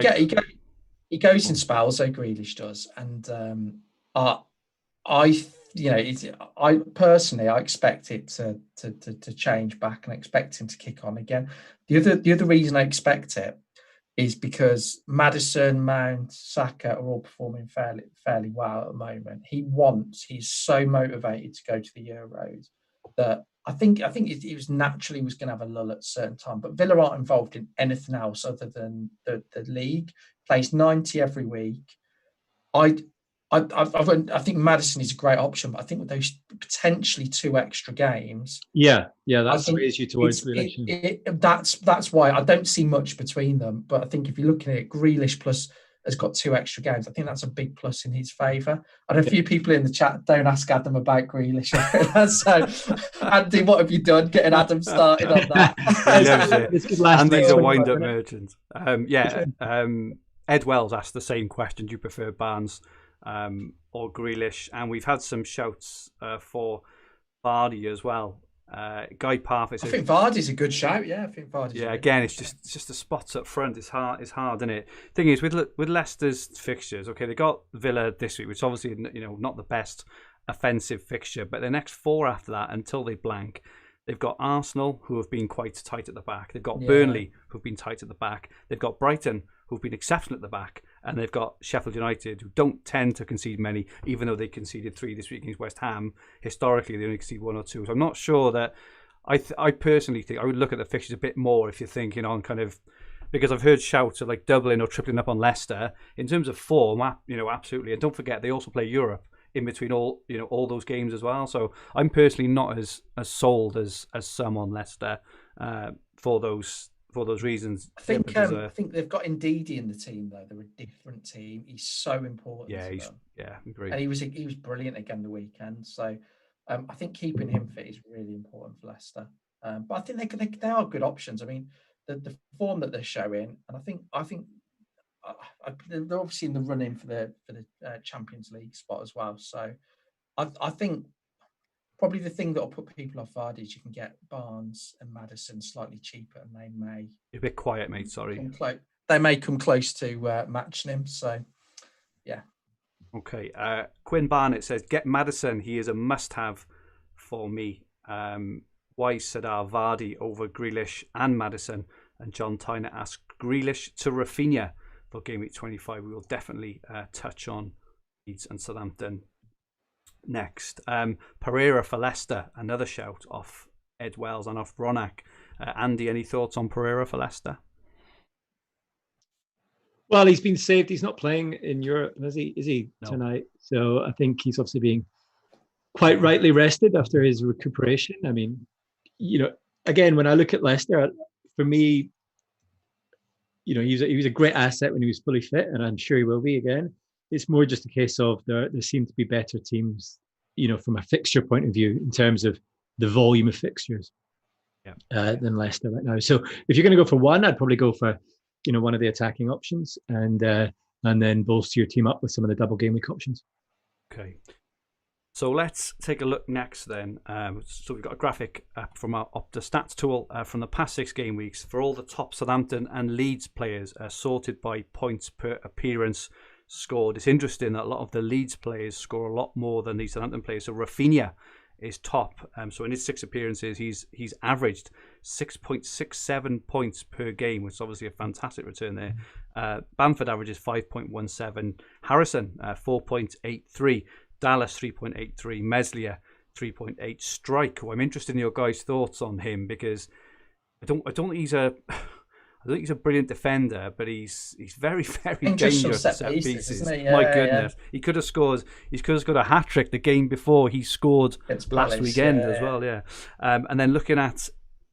he goes in spells, so Grealish does, and I personally expect it to change back, and I expect him to kick on again. The other reason I expect it is because Maddison, Mount, Saka are all performing fairly well at the moment. He's so motivated to go to the Euros that I think he was naturally was going to have a lull at a certain time. But Villa aren't involved in anything else other than the league. Plays 90 every week. I think Maddison is a great option, but I think with those potentially 2 extra games, that sways you towards Grealish. That's why I don't see much between them. But I think if you're looking at it, Grealish plus has got 2 extra games. I think that's a big plus in his favour. And a few people in the chat don't ask Adam about Grealish. So, Andy, what have you done getting Adam started on that? Andy's a wind-up merchant. Ed Wells asked the same question: do you prefer Barnes or Grealish? And we've had some shouts for Vardy as well. Guy Parfit says, I think Vardy's a good shout. Yeah, I think Vardy's. Yeah, again, it's just the spots up front. It's hard, isn't it? Thing is, with Leicester's fixtures, okay, they got Villa this week, which is obviously not the best offensive fixture, but the next 4 after that, until they blank, they've got Arsenal, who have been quite tight at the back. They've got Burnley, who've been tight at the back. They've got Brighton, who've been exceptional at the back. And they've got Sheffield United, who don't tend to concede many, even though they conceded 3 this week against West Ham. Historically, they only concede 1 or 2. So I'm not sure that... I personally think I would look at the fixtures a bit more if you're thinking on kind of... Because I've heard shouts of like doubling or tripling up on Leicester. In terms of form, absolutely. And don't forget, they also play Europe in between all those games as well. So I'm personally not as sold as some on Leicester for those reasons. I think they've got Ndidi in the team though. They're a different team. He's so important. Yeah, agree. And he was brilliant again the weekend. So I think keeping him fit is really important for Leicester. But I think they are good options. I mean, the form that they're showing, and I think they're obviously in the run-in for the Champions League spot as well. So I think Probably the thing that will put people off Vardy is you can get Barnes and Maddison slightly cheaper, and they may You're a bit quiet, mate. Sorry. They may come close to matching him. So, yeah. Okay. Quinn Barnett says, get Maddison. He is a must-have for me. Why Sadar Vardy over Grealish and Maddison? And John Tyner asked Grealish to Rafinha for Game Week 25. We will definitely touch on Leeds and Southampton next. Pereira for Leicester, another shout off Ed Wells and off Ronak. Andy, any thoughts on Pereira for Leicester? Well, he's been saved. He's not playing in Europe, is he No. tonight? So I think he's obviously being quite rightly rested after his recuperation. I mean, again, when I look at Leicester, for me, he was a great asset when he was fully fit, and I'm sure he will be again. It's more just a case of there seem to be better teams, from a fixture point of view in terms of the volume of fixtures than Leicester right now. So if you're going to go for one, I'd probably go for, one of the attacking options and then bolster your team up with some of the double game week options. Okay. So let's take a look next then. So we've got a graphic from our Opta Stats tool from the past 6 game weeks for all the top Southampton and Leeds players sorted by points per appearance scored. It's interesting that a lot of the Leeds players score a lot more than the Southampton players. So Rafinha is top. So in his 6 appearances, he's averaged 6.67 points per game, which is obviously a fantastic return there. Bamford averages 5.17. Harrison 4.83. Dallas 3.83, Meslier 3.8. Strike, who I'm interested in your guys' thoughts on him, because I don't think he's a brilliant defender, but he's very, very dangerous at set pieces. My goodness, he could have scored a hat trick the game before he scored last weekend as well. Yeah, and then looking at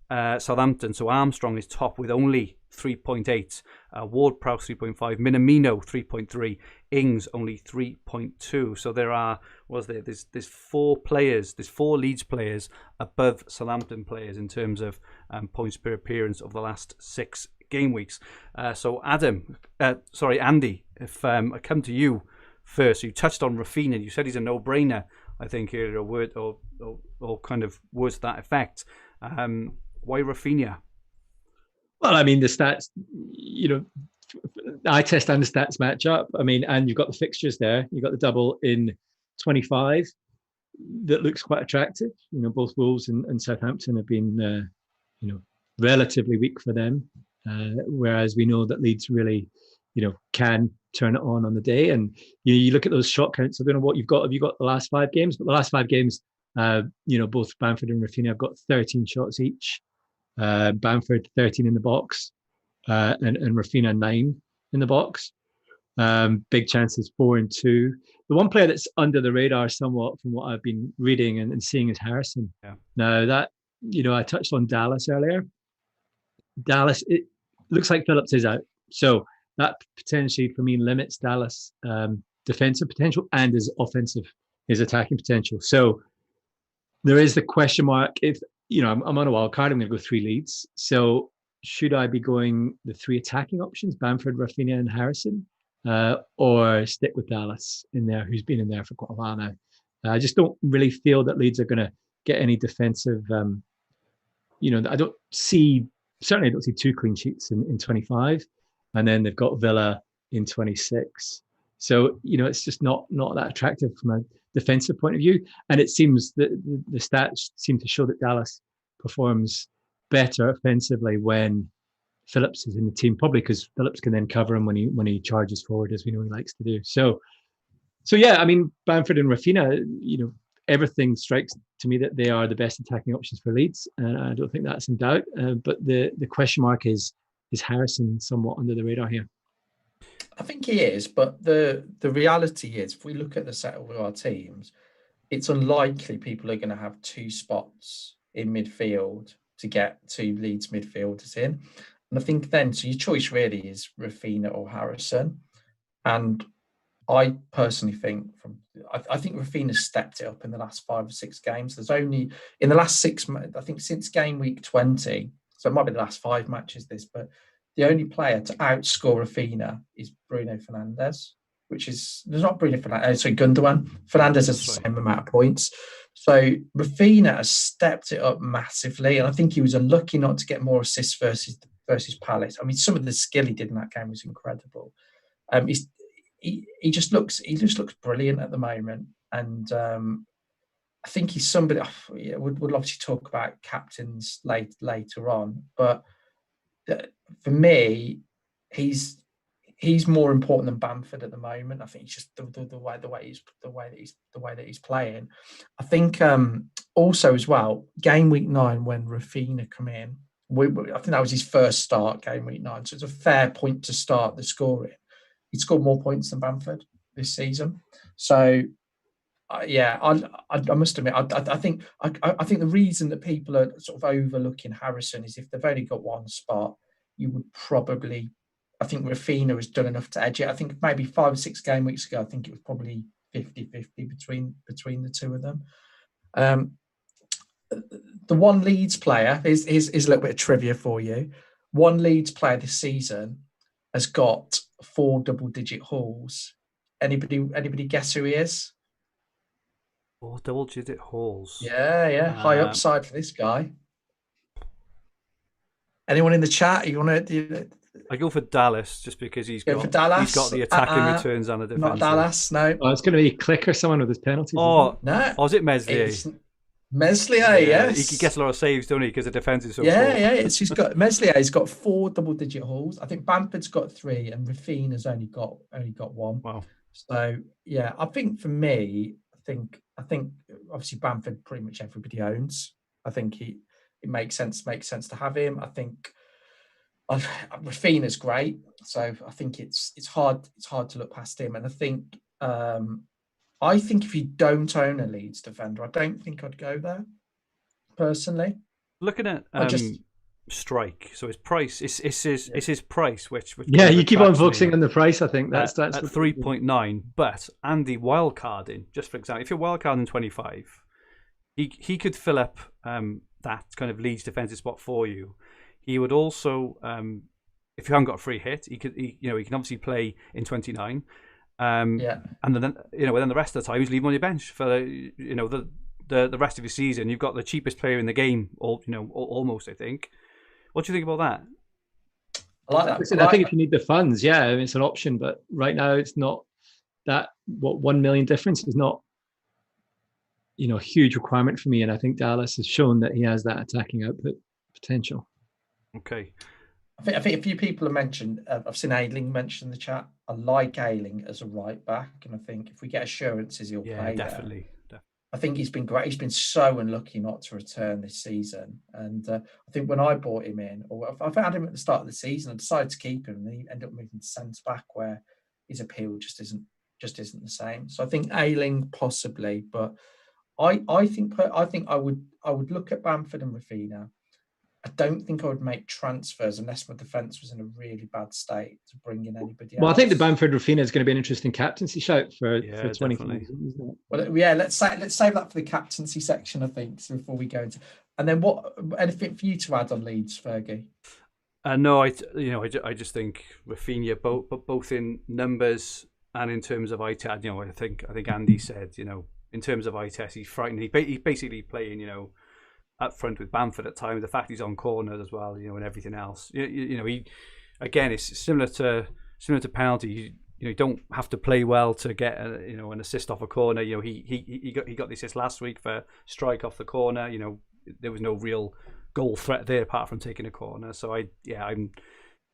Southampton, so Armstrong is top with only 3.8, Ward-Prowse 3.5, Minamino 3.3, Ings only 3.2. So there's 4 Leeds players above Southampton players in terms of points per appearance of the last 6 game weeks. So Andy, if I come to you first, you touched on Rafinha. You said he's a no-brainer. I think earlier, a word or kind of words to that effect. Why Rafinha? Well, I mean, the stats, eye test and the stats match up. I mean, and you've got the fixtures there. You've got the double in 25 that looks quite attractive. Both Wolves and Southampton have been, relatively weak for them. Whereas we know that Leeds really, can turn it on the day. And you look at those shot counts. I don't know what you've got. Have you got the last 5 games? But the last 5 games, both Bamford and Rafinha have got 13 shots each. Bamford 13 in the box, and Rafinha 9 in the box. Big chances 4 and 2. The one player that's under the radar somewhat from what I've been reading and seeing is Harrison. Yeah. Now that I touched on Dallas earlier. Dallas, it looks like Phillips is out, so that potentially for me limits Dallas defensive potential and his attacking potential. So there is the question mark if. I'm on a wild card. I'm going to go 3 Leeds. So should I be going the 3 attacking options, Bamford, Rafinha, and Harrison, or stick with Dallas in there, who's been in there for quite a while now? I just don't really feel that Leeds are going to get any defensive. I don't see 2 clean sheets in 25, and then they've got Villa in 26. So it's just not that attractive from a defensive point of view, and it seems that the stats seem to show that Dallas performs better offensively when Phillips is in the team, probably because Phillips can then cover him when he charges forward, as we know he likes to do. So yeah, I mean, Bamford and Rafinha, everything strikes to me that they are the best attacking options for Leeds, and I don't think that's in doubt. But the question mark is Harrison somewhat under the radar here? I think he is, but the reality is, if we look at the set of our teams, it's unlikely people are going to have 2 spots in midfield to get 2 Leeds midfielders in. And I think then, so your choice really is Rafinha or Harrison. And I personally think I think Rafinha stepped it up in the last 5 or 6 games. There's only in the last 6, I think since game week 20, so it might be the last 5 matches but the only player to outscore Rafinha is Bruno Fernandes. which is there's not Bruno Fernandes. So Gundogan. Fernandes has the same amount of points. So Rafinha has stepped it up massively, and I think he was unlucky not to get more assists versus Palace. I mean, some of the skill he did in that game was incredible. He just looks brilliant at the moment, and I think he's somebody. We'll obviously talk about captains later on, but for me, he's more important than Bamford at the moment. I think it's just the way that he's playing. I think also as well, game week 9 when Rafinha come in, I think that was his first start, game week 9. So it's a fair point to start the scoring. He scored more points than Bamford this season. So I must admit, I think the reason that people are sort of overlooking Harrison is if they've only got one spot, you would probably. I think Rafinha has done enough to edge it. I think maybe 5 or 6 game weeks ago, I think it was probably 50-50 between the two of them. The one Leeds player is a little bit of trivia for you. One Leeds player this season has got 4 double-digit hauls. Anybody guess who he is? 4 double-digit hauls. Yeah. High upside for this guy. Anyone in the chat? You want to? I go for Dallas just because he's got the attacking returns and the defense. Not Dallas, no. Oh, it's going to be Click or someone with his penalties. Oh, no. Or is it Meslier? Meslier, yes. He gets a lot of saves, don't he? Because the defense is so He's got Meslier. He's got 4 double-digit hauls. I think Bamford's got 3, and Rafinha's only got 1. Wow. So yeah, I think for me, I think obviously Bamford pretty much everybody owns. I think it makes sense to have him. I think Rafinha's great, so I think it's hard to look past him. And I think if you don't own a Leeds defender, I don't think I'd go there personally. Looking at Strike, so his price is his price, which you keep on focusing on the price. I think that's at 3.9. But Andy wildcarding, just for example, if you're wildcarding 25, he could fill up that kind of Leeds defensive spot for you. He would also, if you haven't got a free hit, he can obviously play in 29. And then within the rest of the time, he's leaving on your bench for the rest of your season. You've got the cheapest player in the game, almost. I think. What do you think about that? I like that. Listen, I think if you need the funds, it's an option. But right now, it's not that. 1 million difference is not, a huge requirement for me. And I think Dallas has shown that he has that attacking output potential. Okay. I think a few people have mentioned. I've seen Ayling mention in the chat. I like Ayling as a right back, and I think if we get assurances, he'll play. Definitely. I think he's been great. He's been so unlucky not to return this season, and I think when I bought him in, or I've had him at the start of the season, I decided to keep him, and he ended up moving to centre back, where his appeal just isn't the same. So I think Ayling possibly, but I think I would look at Bamford and Rafinha. I don't think I would make transfers unless my defence was in a really bad state to bring in anybody else. Well, I think the Bamford Rafinha is going to be an interesting captaincy shout for 2020. Well, let's save that for the captaincy section, I think, so before we go into. And then anything for you to add on Leeds, Fergie? No, I just think Rafinha both in numbers and in terms of eye test. I think Andy said, in terms of eye test, he's frightening. He's basically playing, up front with Bamford at times. The fact he's on corners as well, and everything else. He again, it's similar to penalty. You don't have to play well to get an assist off a corner. He got the assist last week for strike off the corner. There was no real goal threat there apart from taking a corner. So I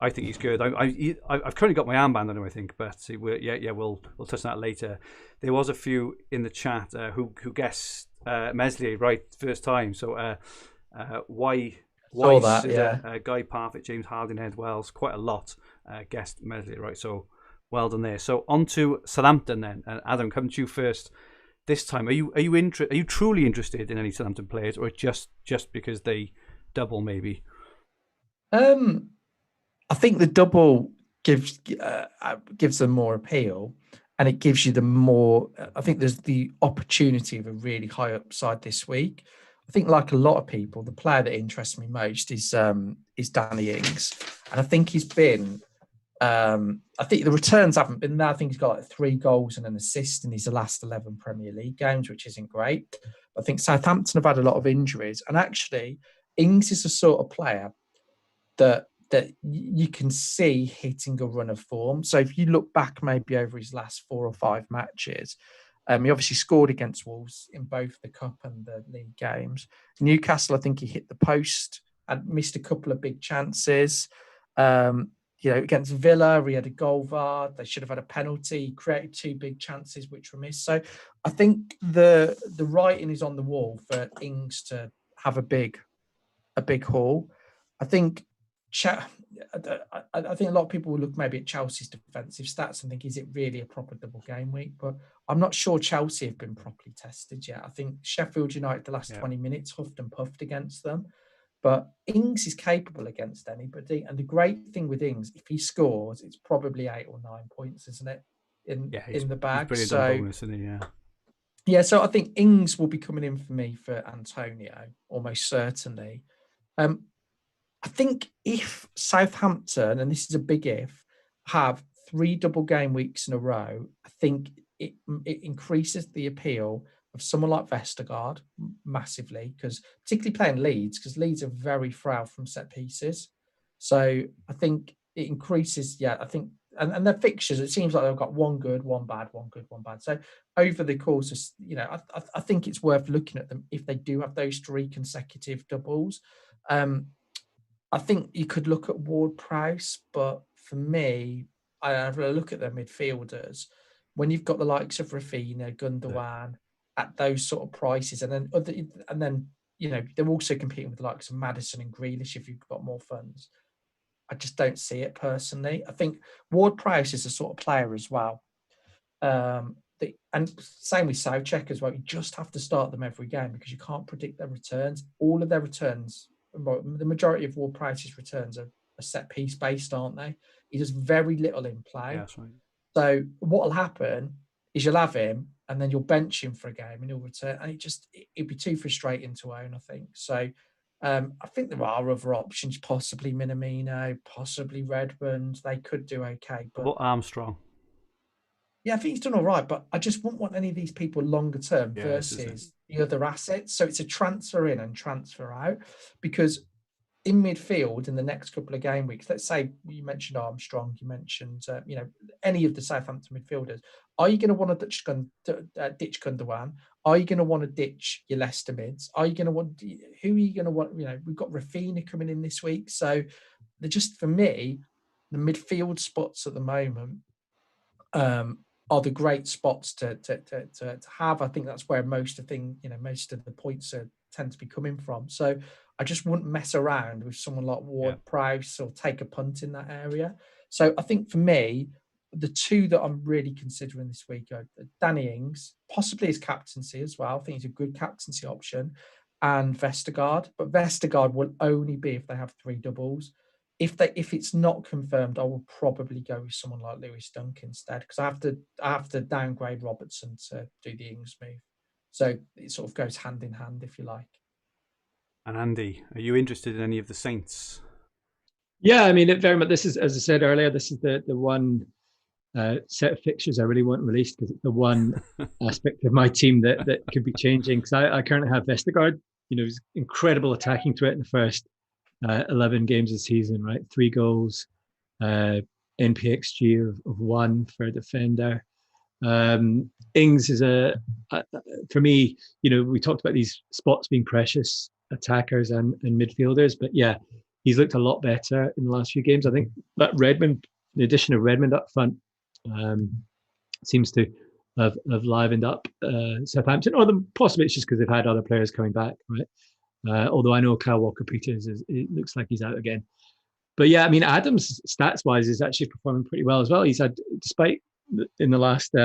think he's good. I've currently got my armband on him, I think, but we'll touch on that later. There was a few in the chat who guessed Meslier right first time. So why Guy Parfitt, James Hardinghead, Wells, quite a lot guessed Meslier right. So well done there. So on to Southampton then. Adam, come to you first. This time, are you truly interested in any Southampton players, or just because they double maybe? I think the double gives them more appeal, and it gives you the more. I think there's the opportunity of a really high upside this week. I think, like a lot of people, the player that interests me most is Danny Ings, and I think he's been I think the returns haven't been there. I think he's got like 3 goals and an assist in his last 11 Premier League games, which isn't great. I think Southampton have had a lot of injuries, and actually, Ings is the sort of player that you can see hitting a run of form. So if you look back maybe over his last 4 or 5 matches, he obviously scored against Wolves in both the Cup and the league games. Newcastle, I think he hit the post and missed a couple of big chances. Against Villa, he had a goal VAR. They should have had a penalty. He created 2 big chances which were missed. So I think the writing is on the wall for Ings to have a big haul. I think I think a lot of people will look maybe at Chelsea's defensive stats and think, is it really a proper double game week? But I'm not sure Chelsea have been properly tested yet. I think Sheffield United, the last 20 minutes, huffed and puffed against them. But Ings is capable against anybody. And the great thing with Ings, if he scores, it's probably 8 or 9 points, isn't it? In the bag. He's brilliant on bonus, isn't he? Yeah. Yeah, so I think Ings will be coming in for me for Antonio, almost certainly. I think if Southampton, and this is a big if, have 3 double game weeks in a row, I think it increases the appeal of someone like Vestergaard massively, because particularly playing Leeds, because Leeds are very frail from set pieces. So I think it increases, I think, and their fixtures, it seems like they've got 1 good, 1 bad, 1 good, 1 bad. So over the course of, I think it's worth looking at them if they do have those 3 consecutive doubles. I think you could look at Ward-Prowse, but for me, I have a look at their midfielders. When you've got the likes of Rafinha, Gundogan at those sort of prices, and then they're also competing with the likes of Maddison and Grealish if you've got more funds. I just don't see it personally. I think Ward-Prowse is a sort of player as well. And same with Soucek as well. You just have to start them every game because you can't predict their returns. All of their returns, the majority of Ward-Prowse's returns are set piece based, aren't they? He does very little in play. Yeah, that's right. So what will happen is you'll have him and then you'll bench him for a game and he'll return. And it'd be too frustrating to own, I think. So I think there are other options, possibly Minamino, possibly Redmond. They could do okay. But what about Armstrong? Yeah, I think he's done all right, but I just wouldn't want any of these people longer term versus the other assets. So it's a transfer in and transfer out, because in midfield in the next couple of game weeks, let's say you mentioned Armstrong, you mentioned any of the Southampton midfielders. Are you going to want to ditch Gundogan? Are you going to want to ditch your Leicester mids? Are you going to want? Who are you going to want? We've got Rafinha coming in this week, so they're just, for me, the midfield spots at the moment are the great spots to have. I think that's where most of the points tend to be coming from. So I just wouldn't mess around with someone like Ward-Prowse or take a punt in that area. So I think for me, the 2 that I'm really considering this week are Danny Ings, possibly his captaincy as well. I think he's a good captaincy option, and Vestergaard. But Vestergaard will only be if they have 3 doubles. If it's not confirmed, I will probably go with someone like Lewis Dunk instead, because I have to downgrade Robertson to do the Ings move. So it sort of goes hand in hand, if you like. And Andy, are you interested in any of the Saints? Yeah, I mean, very much. This is, as I said earlier, this is the one set of fixtures I really want released, because it's the one aspect of my team that could be changing. Because I currently have Vestergaard. He's incredible attacking threat in the first 11 games of the season, right? 3 goals, NPXG of 1 for a defender. Ings is for me, we talked about these spots being precious, attackers and midfielders, but yeah, he's looked a lot better in the last few games. I think that Redmond, the addition of Redmond up front, seems to have livened up Southampton, or possibly it's just because they've had other players coming back, right? Although I know Kyle Walker-Peters it looks like he's out again. But yeah, I mean, Adams, stats-wise, is actually performing pretty well as well. He's had, despite in the last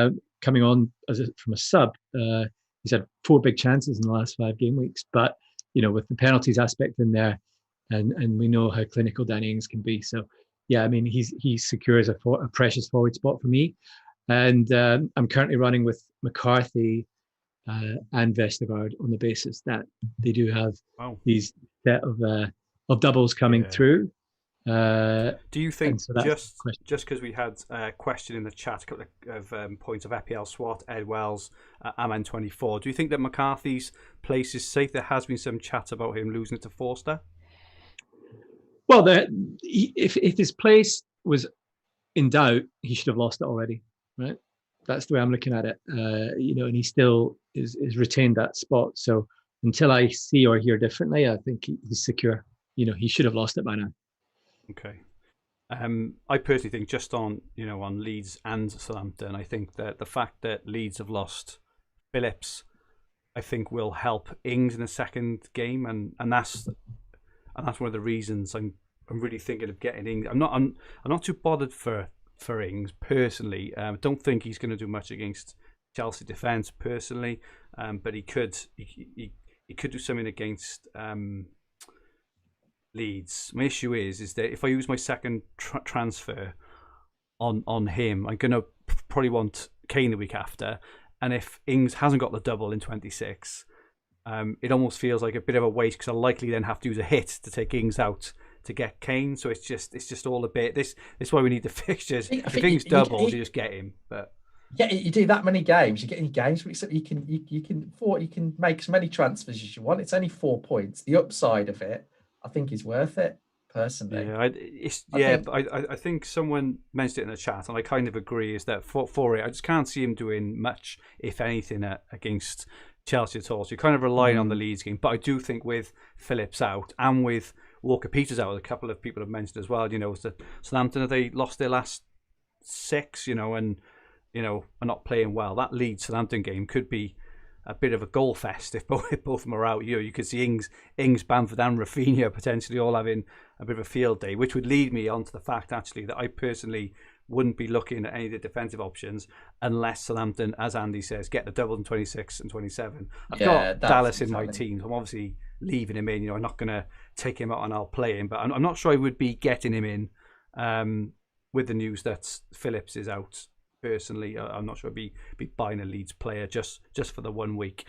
coming on from a sub, he's had 4 big chances in the last 5 game weeks. But, with the penalties aspect in there, and we know how clinical Danny Ings can be. So, yeah, I mean, he secures a precious forward spot for me. And I'm currently running with McCarthy and Vestergaard on the basis that they do have these set of doubles coming through. Do you think so that's just because we had a question in the chat, a couple of points of FPL SWAT, Ed Wells, Aman24, do you think that McCarthy's place is safe? There has been some chat about him losing it to Forster. Well, if his place was in doubt, he should have lost it already, right? That's the way I'm looking at it. And he still is retained that spot. So until I see or hear differently, I think he's secure. He should have lost it by now. Okay. I personally think just on Leeds and Southampton, I think that the fact that Leeds have lost Phillips, I think will help Ings in the second game, and that's one of the reasons I'm really thinking of getting Ings. I'm not too bothered for Ings personally. Don't think he's going to do much against Chelsea defence personally, but he could do something against Leeds. My issue is that if I use my second transfer on him, I'm going to probably want Kane the week after, and if Ings hasn't got the double in 26, it almost feels like a bit of a waste because I'll likely then have to use a hit to take Ings out to get Kane. So it's just all a bit. This is why we need the fixtures. If Ings doubles, you just get him. But yeah, you do that many games, you get any games, you can make as many transfers as you want. It's only 4 points. The upside of it, I think, is worth it personally. Yeah, I think someone mentioned it in the chat, and I kind of agree. Is that for it, I just can't see him doing much, if anything, against Chelsea at all. So you're kind of relying on the Leeds game. But I do think with Phillips out and with Walker Peters out, a couple of people have mentioned as well. Southampton, have they lost their last 6? And are not playing well. That Leeds Southampton game could be a bit of a goal fest if both of them are out. You could see Ings, Bamford and Rafinha potentially all having a bit of a field day, which would lead me on to the fact actually that I personally wouldn't be looking at any of the defensive options unless Southampton, as Andy says, get the double in 26 and 27. I've got Dallas in my team, so I'm obviously leaving him in. I'm not going to take him out and I'll play him, but I'm not sure I would be getting him in with the news that Phillips is out. Personally, I'm not sure I'd be buying a Leeds player just for the 1 week.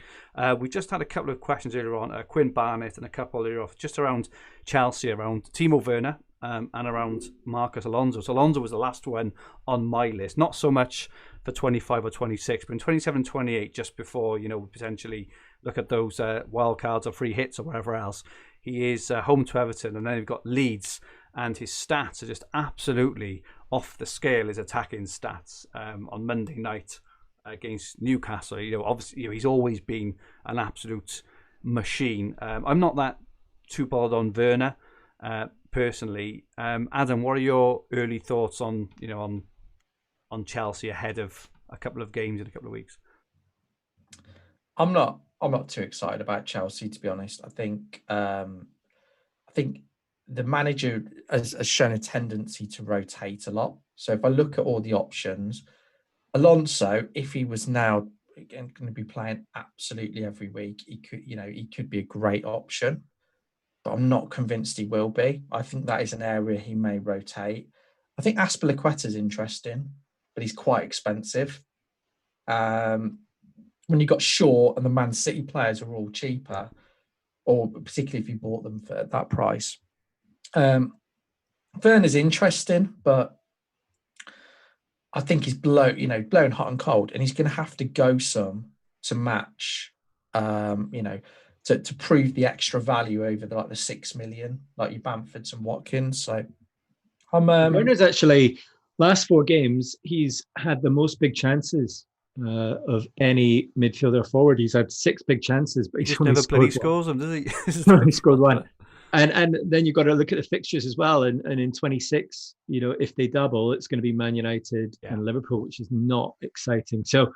We just had a couple of questions earlier on, Quinn Barnett and a couple earlier off, just around Chelsea, around Timo Werner and around Marcus Alonso. So Alonso was the last one on my list, not so much for 25 or 26, but in 27, 28, just before, potentially look at those wild cards or free hits or whatever else. He is home to Everton, and then we've got Leeds, and his stats are just absolutely off the scale, his attacking stats on Monday night against Newcastle. Obviously, he's always been an absolute machine. I'm not that too bothered on Werner personally. Adam, what are your early thoughts on Chelsea ahead of a couple of games in a couple of weeks? I'm not too excited about Chelsea, to be honest. I think the manager has shown a tendency to rotate a lot. So if I look at all the options, Alonso, if he was now again going to be playing absolutely every week, he could be a great option. But I'm not convinced he will be. I think that is an area he may rotate. I think Azpilicueta is interesting, but he's quite expensive. When you got Shaw and the Man City players are all cheaper, or particularly if you bought them for that price. Werner's interesting, but I think he's blown hot and cold, and he's going to have to go some to match, to prove the extra value over the 6 million, like your Bamfords and Watkins. So Werner's actually last 4 games, he's had the most big chances of any midfielder forward. He's had 6 big chances, but he's never bloody scores them, does he? He's only scored 1. And then you've got to look at the fixtures as well. And in 26, if they double, it's going to be Man United and Liverpool, which is not exciting. So,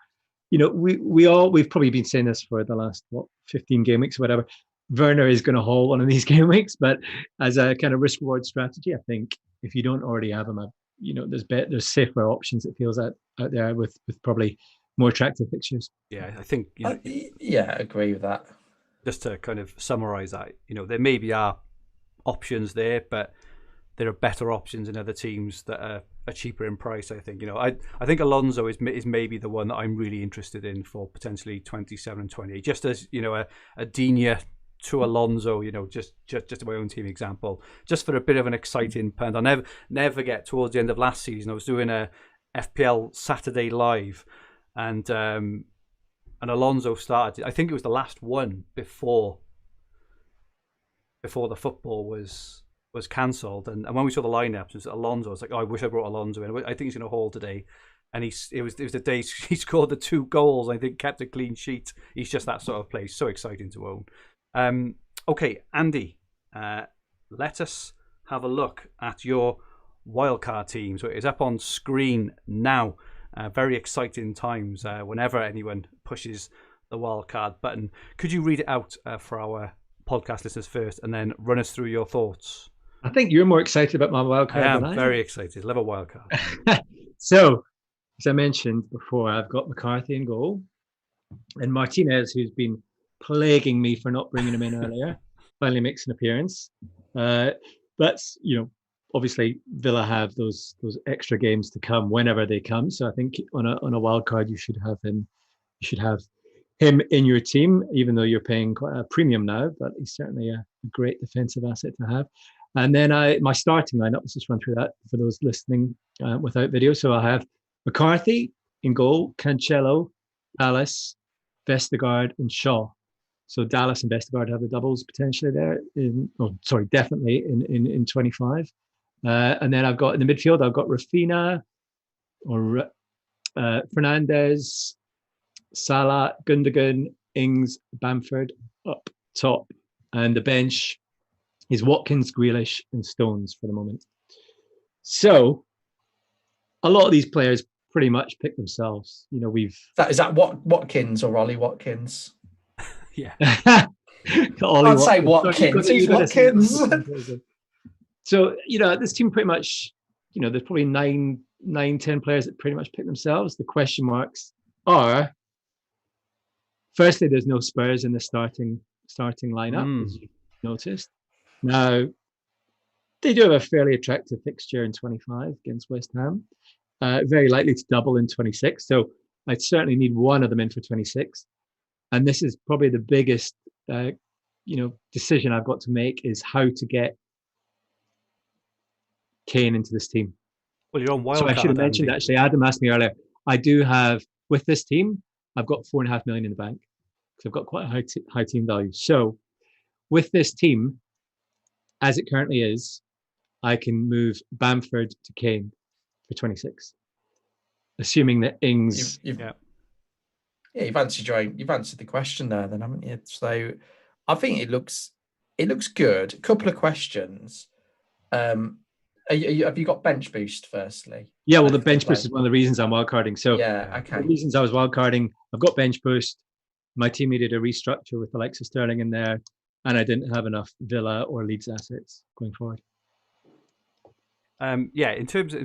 we've probably been saying this for the last 15 game weeks or whatever. Werner is going to haul one of these game weeks, but as a kind of risk reward strategy, I think if you don't already have him, there's safer options. It feels out there with probably more attractive fixtures. Yeah, I think. I agree with that. Just to kind of summarise that, there maybe are options there, but there are better options in other teams that are cheaper in price. I think I think Alonso is maybe the one that I'm really interested in for potentially 27 and 28. Just as a Digne to Alonso, just my own team example, just for a bit of an exciting punt. I'll never forget, towards the end of last season, I was doing a FPL Saturday Live, and Alonso started. I think it was the last one before the football was cancelled, and when we saw the lineups, it was Alonso. I was like, I wish I brought Alonso in. I think he's going to haul today, and it was the day he scored the 2 goals. I think kept a clean sheet. He's just that sort of player. So exciting to own. Okay, Andy, let us have a look at your wildcard team. So it is up on screen now. Very exciting times whenever anyone pushes the wildcard button. Could you read it out for our podcast listeners first, and then run us through your thoughts? I think you're more excited about my wildcard than I am. Very excited. Love a wildcard. So, as I mentioned before, I've got McCarthy in goal, and Martinez, who's been plaguing me for not bringing him in earlier, finally makes an appearance. But obviously Villa have those extra games to come whenever they come. So I think on a wild card you should have him. You should have him in your team, even though you're paying quite a premium now. But he's certainly a great defensive asset to have. And then my starting lineup. Let's just run through that for those listening without video. So I have McCarthy in goal, Cancelo, Dallas, Vestergaard, and Shaw. So Dallas and Vestergaard have the doubles potentially there. Definitely in 25. And then I've got in the midfield, I've got Rafinha or Fernandez, Salah, Gundogan, Ings, Bamford up top. And the bench is Watkins, Grealish, and Stones for the moment. So a lot of these players pretty much pick themselves. Is that Watkins or Ollie Watkins? Yeah. Can't say Watkins. Who's Watkins? So, this team pretty much, there's probably 9-10 players that pretty much pick themselves. The question marks are, firstly, there's no Spurs in the starting lineup, as you noticed. Now, they do have a fairly attractive fixture in 25 against West Ham. Very likely to double in 26. So I'd certainly need one of them in for 26. And this is probably the biggest, decision I've got to make is how to get Kane into this team. Well, you're on wildcard. So I should have mentioned, actually, Adam asked me earlier, I do have, with this team, I've got 4.5 million in the bank because I've got quite a high team value. So with this team, as it currently is, I can move Bamford to Kane for 26, assuming that Ings... You've answered the question there, then, haven't you? So I think it looks good. A couple of questions. Have you got bench boost firstly? Yeah, well, the bench boost is one of the reasons I'm wildcarding. So okay. The reasons I was wildcarding, I've got bench boost. My team needed a restructure with the likes of Sterling in there, and I didn't have enough Villa or Leeds assets going forward. In terms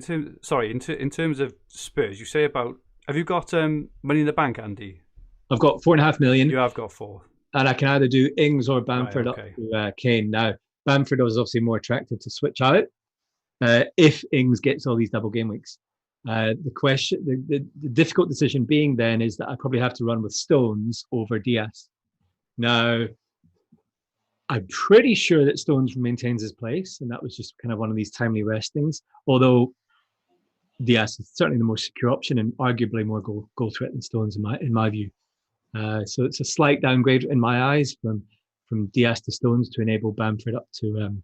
of Spurs, you say about. Have you got money in the bank, Andy? I've got 4.5 million. You have got 4. And I can either do Ings or Bamford up to Kane. Now, Bamford was obviously more attractive to switch out if Ings gets all these double game weeks. The difficult decision being then is that I probably have to run with Stones over Diaz. Now, I'm pretty sure that Stones maintains his place, and that was just kind of one of these timely restings. Although Diaz is certainly the more secure option and arguably more goal threat than Stones in my view. So it's a slight downgrade in my eyes from Diaz to Stones to enable Bamford up to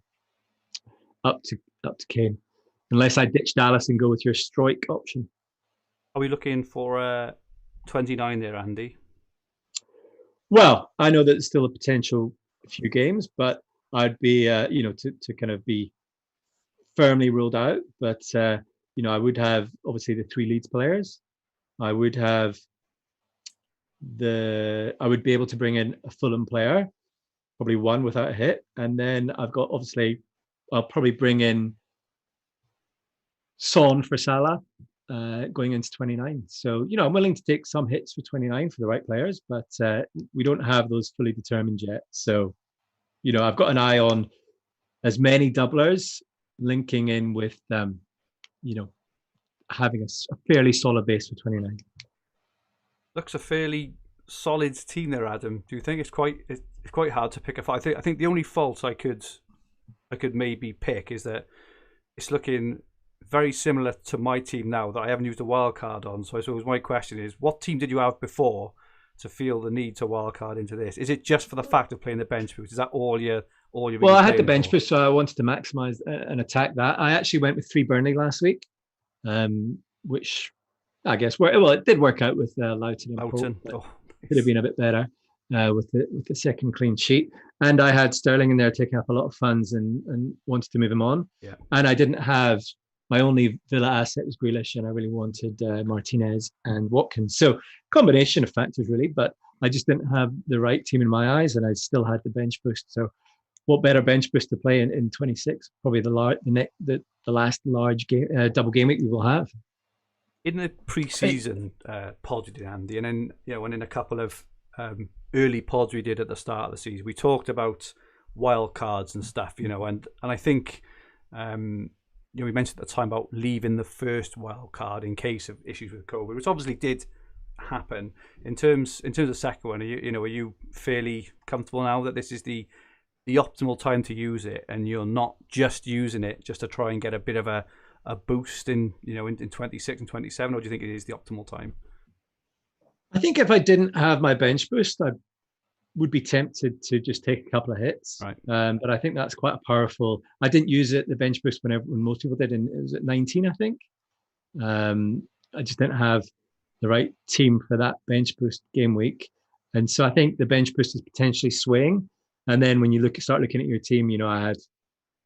Kane, unless I ditch Dallas and go with your strike option. Are we looking for 29 there, Andy? Well, I know that there's still a potential few games, but I'd be to kind of be firmly ruled out, but. I would have obviously the 3 Leeds players. I would be able to bring in a Fulham player, probably one without a hit. And then I've got, I'll probably bring in Son for Salah going into 29. So, I'm willing to take some hits for 29 for the right players, but we don't have those fully determined yet. So, I've got an eye on as many doublers linking in with having a fairly solid base for 29. Looks a fairly solid team there, Adam. Do you think it's quite hard to pick a fault? I think the only fault I could maybe pick is that it's looking very similar to my team now that I haven't used a wild card on. So I suppose my question is, what team did you have before to feel the need to wild card into this? Is it just for the fact of playing the bench boost? Is that all you're really Well, I had the playing bench for? boost, so I wanted to maximise and attack that. I actually went with 3 Burnley last week, which I guess it did work out with Loughton and Pope. Oh, Could have been a bit better with the second clean sheet. And I had Sterling in there taking up a lot of funds and wanted to move him on. Yeah. And I didn't have my only Villa asset was Grealish, and I really wanted Martinez and Watkins. So combination of factors really, but I just didn't have the right team in my eyes, and I still had the bench boost. So what better bench boost to play in 26? Probably the last large game, double game week we will have. In the pre-season pod we did, Andy, and then and in a couple of early pods we did at the start of the season, we talked about wild cards and stuff, and I think we mentioned at the time about leaving the first wild card in case of issues with COVID, which obviously did happen. In terms of the second one, are you fairly comfortable now that this is the optimal time to use it, and you're not just using it just to try and get a bit of a boost in 26 and 27, or do you think it is the optimal time? I think if I didn't have my bench boost, I would be tempted to just take a couple of hits. Right. But I think that's quite a powerful. I didn't use the bench boost when most people did, and it was at 19, I think. I just didn't have the right team for that bench boost game week, and so I think the bench boost is potentially swaying. And then when you start looking at your team, I had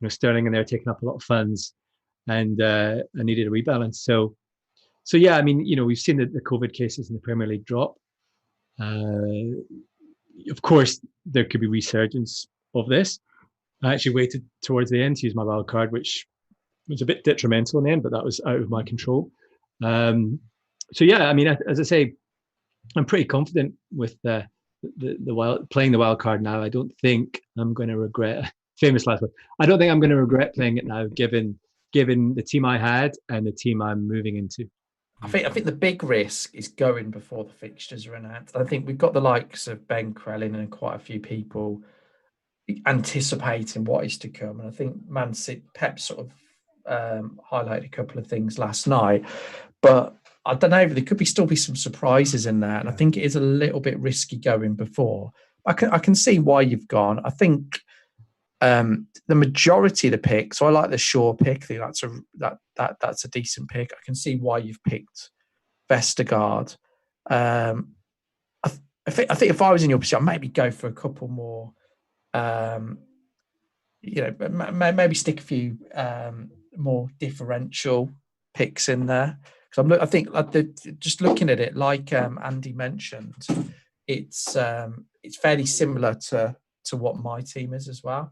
Sterling in there taking up a lot of funds, and I needed a rebalance. So yeah, I mean, we've seen the COVID cases in the Premier League drop. Of course, there could be resurgence of this. I actually waited towards the end to use my wild card, which was a bit detrimental in the end, but that was out of my control. So yeah, I mean, as I say, I'm pretty confident with playing the wild card now. I don't think I'm going to regret. Famous last word. I don't think I'm going to regret playing it now, given the team I had and the team I'm moving into. I think the big risk is going before the fixtures are announced. I think we've got the likes of Ben Crellin and quite a few people anticipating what is to come. And I think Man City, Pep sort of highlighted a couple of things last night, but I don't know, there could still be some surprises in there. And I think it is a little bit risky going before. I can see why you've gone. I think the majority of the pick, so I like the Shaw pick. I think that's a decent pick. I can see why you've picked Vestergaard. I think if I was in your position, I'd maybe go for a couple more. Maybe stick a few more differential picks in there. Because I think just looking at it, like Andy mentioned, it's fairly similar to what my team is as well.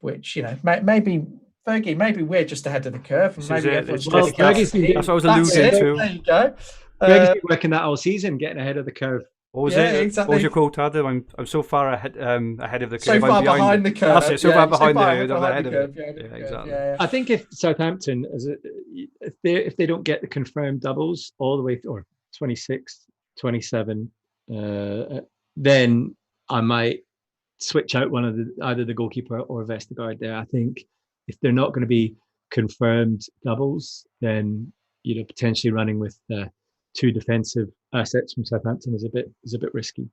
Which maybe Fergie, maybe we're just ahead of the curve. And maybe that's what I was alluding to. There you go. Fergie's been working that all season, getting ahead of the curve. What was it? Exactly. What was your quote, Adam? I'm so far ahead of the curve. So far behind the curve. That's it. So far behind the curve. I'm ahead of it. Yeah, exactly. Yeah. I think if Southampton, if they don't get the confirmed doubles all the way, or 26, 27, then I might switch out one of either the goalkeeper or Vestergaard there. I think if they're not going to be confirmed doubles, then potentially running with 2 defensive assets from Southampton is a bit risky.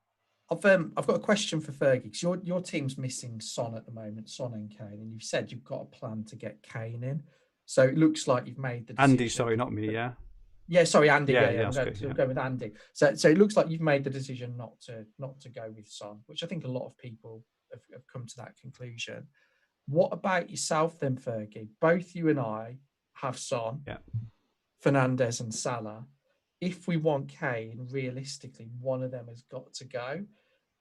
I've got a question for Fergie, because your team's missing Son at the moment, Son and Kane, and you've said you've got a plan to get Kane in. So it looks like you've made the decision. Andy, sorry, not me. Yeah. Yeah, sorry, Andy. Yeah, we'll go with Andy. So it looks like you've made the decision not to go with Son, which I think a lot of people have come to that conclusion. What about yourself then, Fergie? Both you and I have Son, Fernandes and Salah. If we want Kane, realistically, one of them has got to go.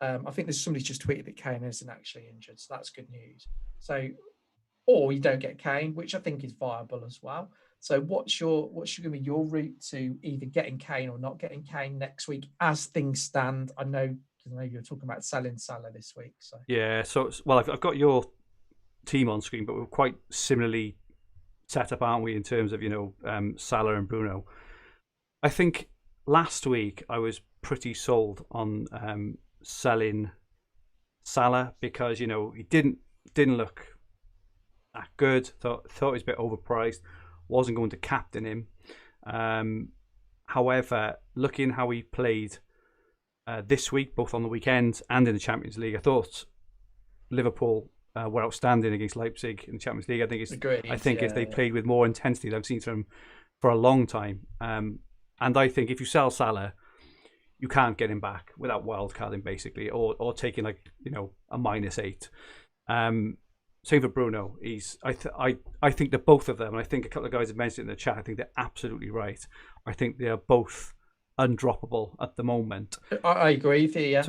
I think there's somebody just tweeted that Kane isn't actually injured, so that's good news. So, or you don't get Kane, which I think is viable as well. So, what's going to be your route to either getting Kane or not getting Kane next week as things stand? I know you're talking about selling Salah this week. So yeah, I've got your team on screen, but we're quite similarly set up, aren't we, in terms of Salah and Bruno. I think last week I was pretty sold on selling Salah because he didn't look that good. Thought he was a bit overpriced. Wasn't going to captain him. However, looking how he played this week, both on the weekend and in the Champions League, I thought Liverpool were outstanding against Leipzig in the Champions League. I think they played with more intensity than I've seen from for a long time. And I think if you sell Salah, you can't get him back without wildcarding basically, or taking a -8. Same for Bruno. I think that both of them, and I think a couple of guys have mentioned it in the chat, I think they're absolutely right. I think they are both undroppable at the moment. I agree with you, yeah.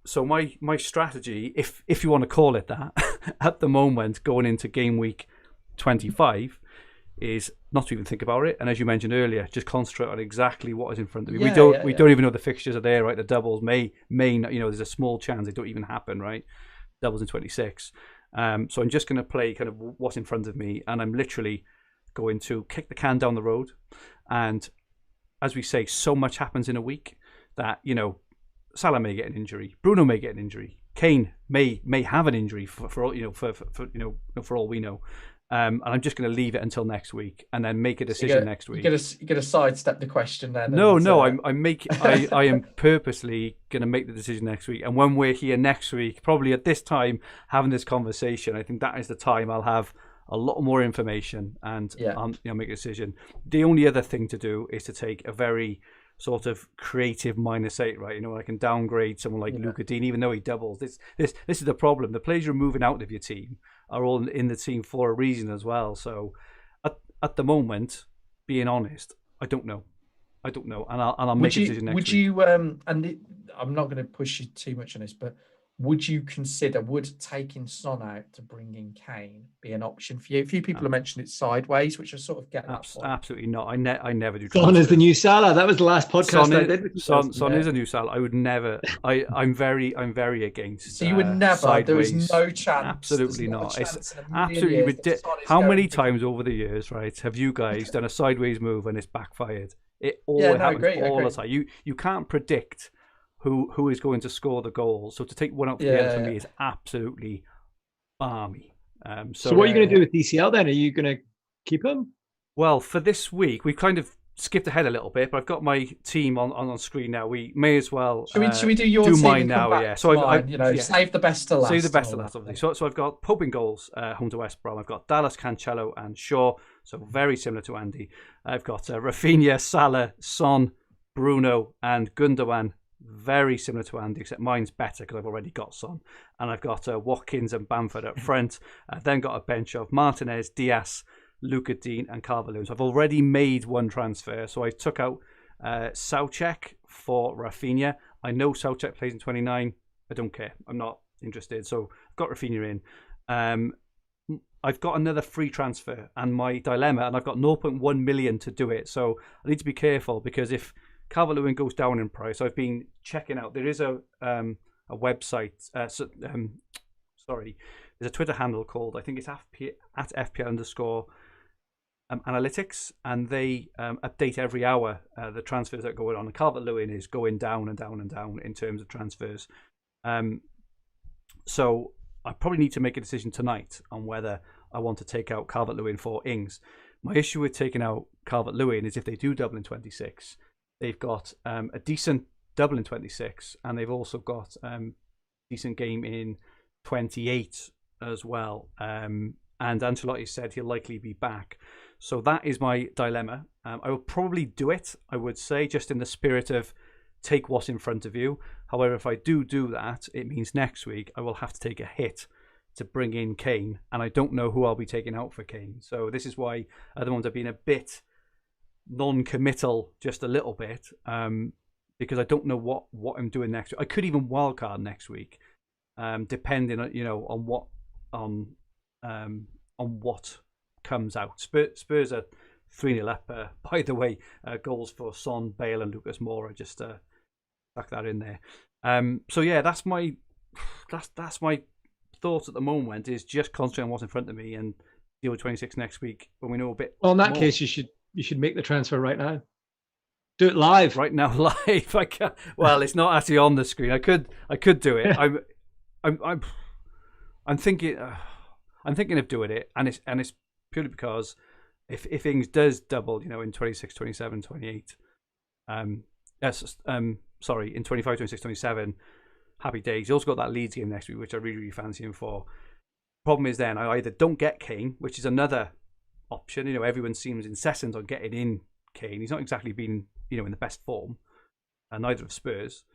So my strategy, if you want to call it that, at the moment going into game week 25, is not to even think about it, and as you mentioned earlier, just concentrate on exactly what is in front of me. We don't even know the fixtures are there, right? The doubles may there's a small chance they don't even happen, right? Doubles in 26. So I'm just going to play kind of what's in front of me, and I'm literally going to kick the can down the road. And as we say, so much happens in a week that Salah may get an injury, Bruno may get an injury, Kane may have an injury for all for all we know. And I'm just going to leave it until next week, and then make a decision next week. You get to sidestep the question then. I am purposely going to make the decision next week. And when we're here next week, probably at this time having this conversation, I think that is the time I'll have a lot more information and make a decision. The only other thing to do is to take a very sort of creative -8, right? I can downgrade someone like Luca Dean, even though he doubles. This is the problem. The players you're moving out of your team are all in the team for a reason as well. So at the moment, being honest, I don't know, and I'll make a decision next week. Would you I'm not going to push you too much on this, but would taking Son out to bring in Kane be an option for you? A few people have mentioned it sideways, which I sort of get. Absolutely not. I never do. Son is the new Salah. That was the last podcast I did. Son is a new Salah. I would never. I'm very against. So you would never. Sideways. There is no chance. Absolutely not. It's absolutely ridiculous. How many times over the years, right, have you guys done a sideways move and it's backfired? It always happens all the time. You can't predict who is going to score the goals. So to take one out for the other for me is absolutely balmy. So what are you going to do with DCL then? Are you going to keep him? Well, for this week, we've kind of skipped ahead a little bit, but I've got my team on screen now. We may as well should we do your team mine now? Yeah. So save the best to last. Save the best to last, obviously. So I've got Pope in goals, home to West Brom. I've got Dallas, Cancelo, and Shaw. So very similar to Andy. I've got Rafinha, Salah, Son, Bruno, and Gundogan. Very similar to Andy, except mine's better because I've already got Son. And I've got Watkins and Bamford up front. I've then got a bench of Martinez, Diaz, Luca Dean, and Calvert-Lewin. So I've already made one transfer. So I took out Soucek for Rafinha. I know Soucek plays in 29. I don't care. I'm not interested. So I've got Rafinha in. I've got another free transfer, and my dilemma, and I've got 0.1 million to do it. So I need to be careful, because if Calvert-Lewin goes down in price, I've been checking out. There is a website. There's a Twitter handle called, I think it's at FPL _analytics, and they update every hour the transfers that are going on. And Calvert-Lewin is going down and down and down in terms of transfers. So I probably need to make a decision tonight on whether I want to take out Calvert-Lewin for Ings. My issue with taking out Calvert-Lewin is if they do double in 26. They've got a decent double in 26, and they've also got a decent game in 28 as well. And Ancelotti said he'll likely be back. So that is my dilemma. I will probably do it, I would say, just in the spirit of take what's in front of you. However, if I do that, it means next week I will have to take a hit to bring in Kane, and I don't know who I'll be taking out for Kane. So this is why other ones have been a bit non-committal, just a little bit, because I don't know what I'm doing next week. I could even wildcard next week, depending on what comes out. Spurs are 3-0 up. By the way, goals for Son, Bale, and Lucas Moura. Just tuck that in there. So yeah, that's my thoughts at the moment. Is just concentrate on what's in front of me and deal with 26 next week when we know a bit. Well, in that more. case, you should make the transfer right now. Do it live right now, live. I can't. Well, it's not actually on the screen. I could do it. I'm thinking of doing it, and it's purely because if Ings does double, in 26, 27, 28, in 25, 26, 27, happy days. He's also got that Leeds game next week, which I really, really fancy him for. Problem is then I either don't get Kane, which is another option. Everyone seems incessant on getting in Kane. He's not exactly been, in the best form, and neither of Spurs.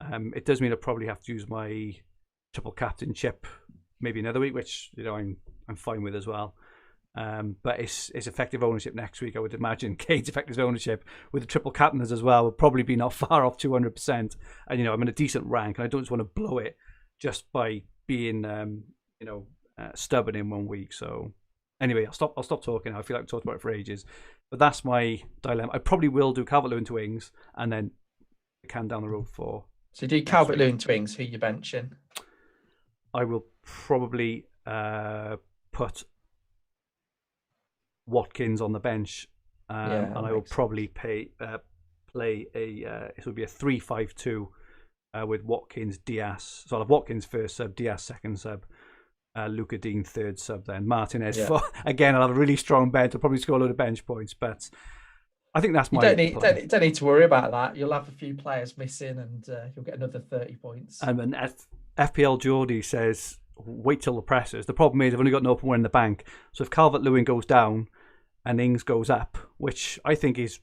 It does mean I probably have to use my triple captainship maybe another week, which I'm fine with as well. But it's effective ownership next week. I would imagine Kane's effective ownership with the triple captains as well would probably be not far off 200%. And I'm in a decent rank, and I don't just want to blow it just by being stubborn in 1 week. So anyway, I'll stop talking. I feel like I've talked about it for ages, but that's my dilemma. I probably will do Calvert-Lewin to Ings, and then the can down the road for. So do Calvert-Lewin to Ings. Who you benching? I will probably put Watkins on the bench, and I will probably play a it would be a 3-5-2 with Watkins, Diaz. So I'll have Watkins first sub, Diaz second sub, Luca Dean third sub, then Martinez. Again, I'll have a really strong bench. I'll probably score a load of bench points, but I think that's my. You don't need to worry about that. You'll have a few players missing, and you'll get another 30 points. And then FPL Geordie says, wait till the pressers. The problem is I've only got an open one in the bank. So if Calvert-Lewin goes down and Ings goes up, which I think is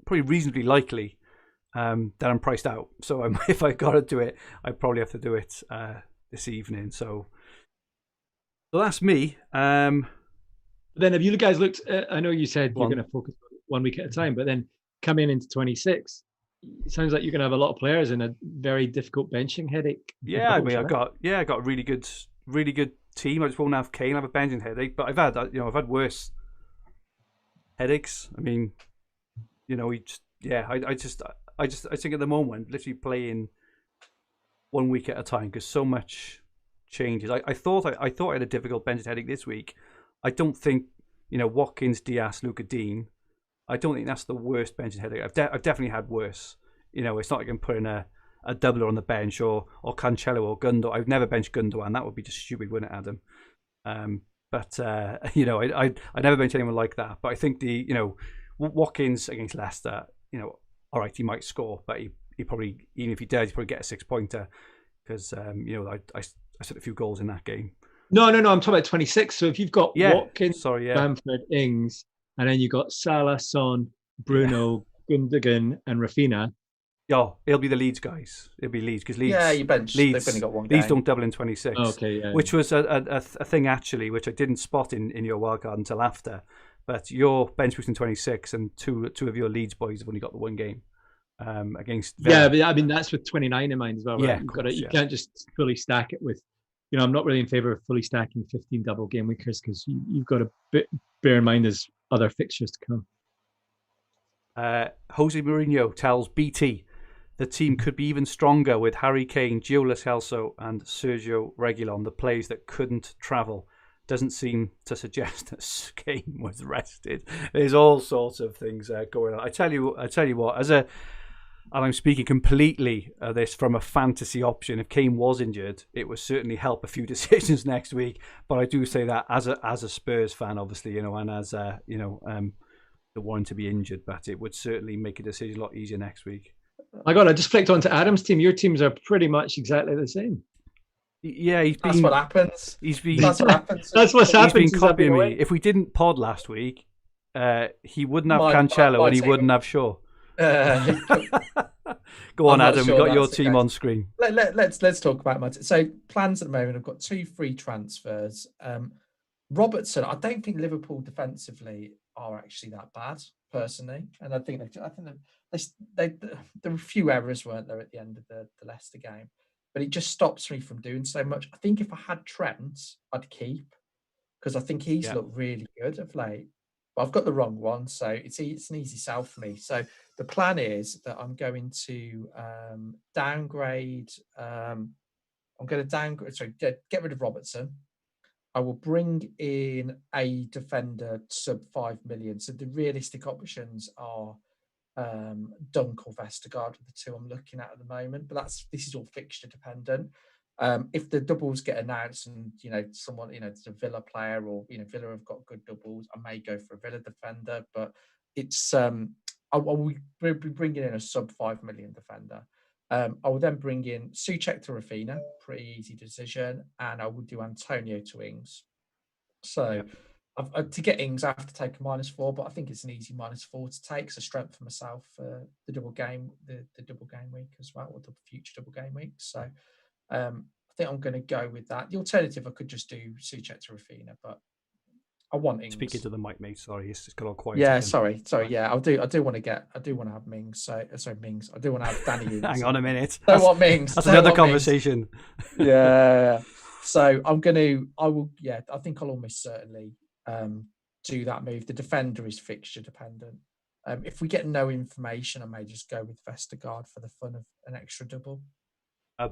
pretty reasonably likely, then I'm priced out. So if I got to do it, I probably have to do it this evening. So that's me. Then have you guys looked, I know you said you're going to focus 1 week at a time, but then coming into 26, it sounds like you're going to have a lot of players and a very difficult benching headache. Yeah, I mean, I got a really good team. I just won't have Kane. I have a benching headache, but I've had worse headaches. I mean, I think at the moment, literally playing 1 week at a time because so much changes. I thought I had a difficult benching headache this week. I don't think Watkins, Diaz, Luca Dean. I don't think that's the worst benching headache. I've definitely had worse. It's not like I'm putting a doubler on the bench or Cancelo or Gundo. I've never benched Gundogan. That would be just stupid, wouldn't it, Adam? I never bench anyone like that. But I think Watkins against Leicester, all right, he might score, but he probably, even if he does, he'll probably get a 6-pointer because I set a few goals in that game. No, I'm talking about 26. So if you've got Watkins, Bamford, Ings, and then you got Salah, Son, Bruno, Gundogan, and Rafinha. Yeah, it'll be the Leeds guys. It'll be Leeds because Leeds. Yeah, you bench. Leeds, they've only got one game. Leeds don't double in 26. Okay, yeah. Which was a thing actually, which I didn't spot in your wildcard until after. But your bench was in 26, and two of your Leeds boys have only got the one game against. Villa. Yeah, but I mean that's with 29 in mind as well. Right? Yeah, you can't just fully stack it with. I'm not really in favor of fully stacking 15 double game weekers because you've got to bear in mind there's other fixtures to come. Jose Mourinho tells BT the team could be even stronger with Harry Kane, Gio Lo Celso and Sergio Reguilon, the players that couldn't travel. Doesn't seem to suggest that Kane was rested. There's all sorts of things going on. I tell you what, and I'm speaking completely this from a fantasy option. If Kane was injured, it would certainly help a few decisions next week. But I do say that as a Spurs fan, obviously, and as the one to be injured. But it would certainly make a decision a lot easier next week. My God, I just flicked onto Adam's team. Your teams are pretty much exactly the same. Yeah, that's what happens. That's what happens. That's what's happened. He's been copying me. If we didn't pod last week, he wouldn't have Cancelo and he wouldn't have Shaw. Go on, Adam. We've got your team on screen. Let's talk about my team. So plans at the moment. I've got 2 free transfers. Robertson. I don't think Liverpool defensively are actually that bad, personally, and I think there were a few errors, weren't there, at the end of the Leicester game, but it just stops me from doing so much. I think if I had Trent, I'd keep because I think he's looked really good of late. But I've got the wrong one, so it's an easy sell for me. So the plan is that I'm going to downgrade. I'm going to downgrade. Sorry, get rid of Robertson. I will bring in a defender sub 5 million. So the realistic options are Dunk or Vestergaard are the two I'm looking at the moment. But this is all fixture dependent. If the doubles get announced and someone it's a Villa player or Villa have got good doubles, I may go for a Villa defender. But it's I will be bringing in a sub 5 million defender. I will then bring in Soucek to Rafinha, pretty easy decision, and I will do Antonio to Ings. So to get Ings, I have to take a -4, but I think it's an easy -4 to take. So strength for myself for the double game week as well, or the future double game week. So I think I'm going to go with that. The alternative, I could just do Soucek to Rafinha, but I want Ings. Speaking to the mic, mate. Sorry, it's just got all quiet. Yeah, sorry. Yeah, I do want to have Mings. Sorry, Mings. I do want to have Danny Ings. Hang on a minute. I want Mings. That's another conversation. Yeah. So I think I'll almost certainly do that move. The defender is fixture dependent. If we get no information, I may just go with Vestergaard for the fun of an extra double.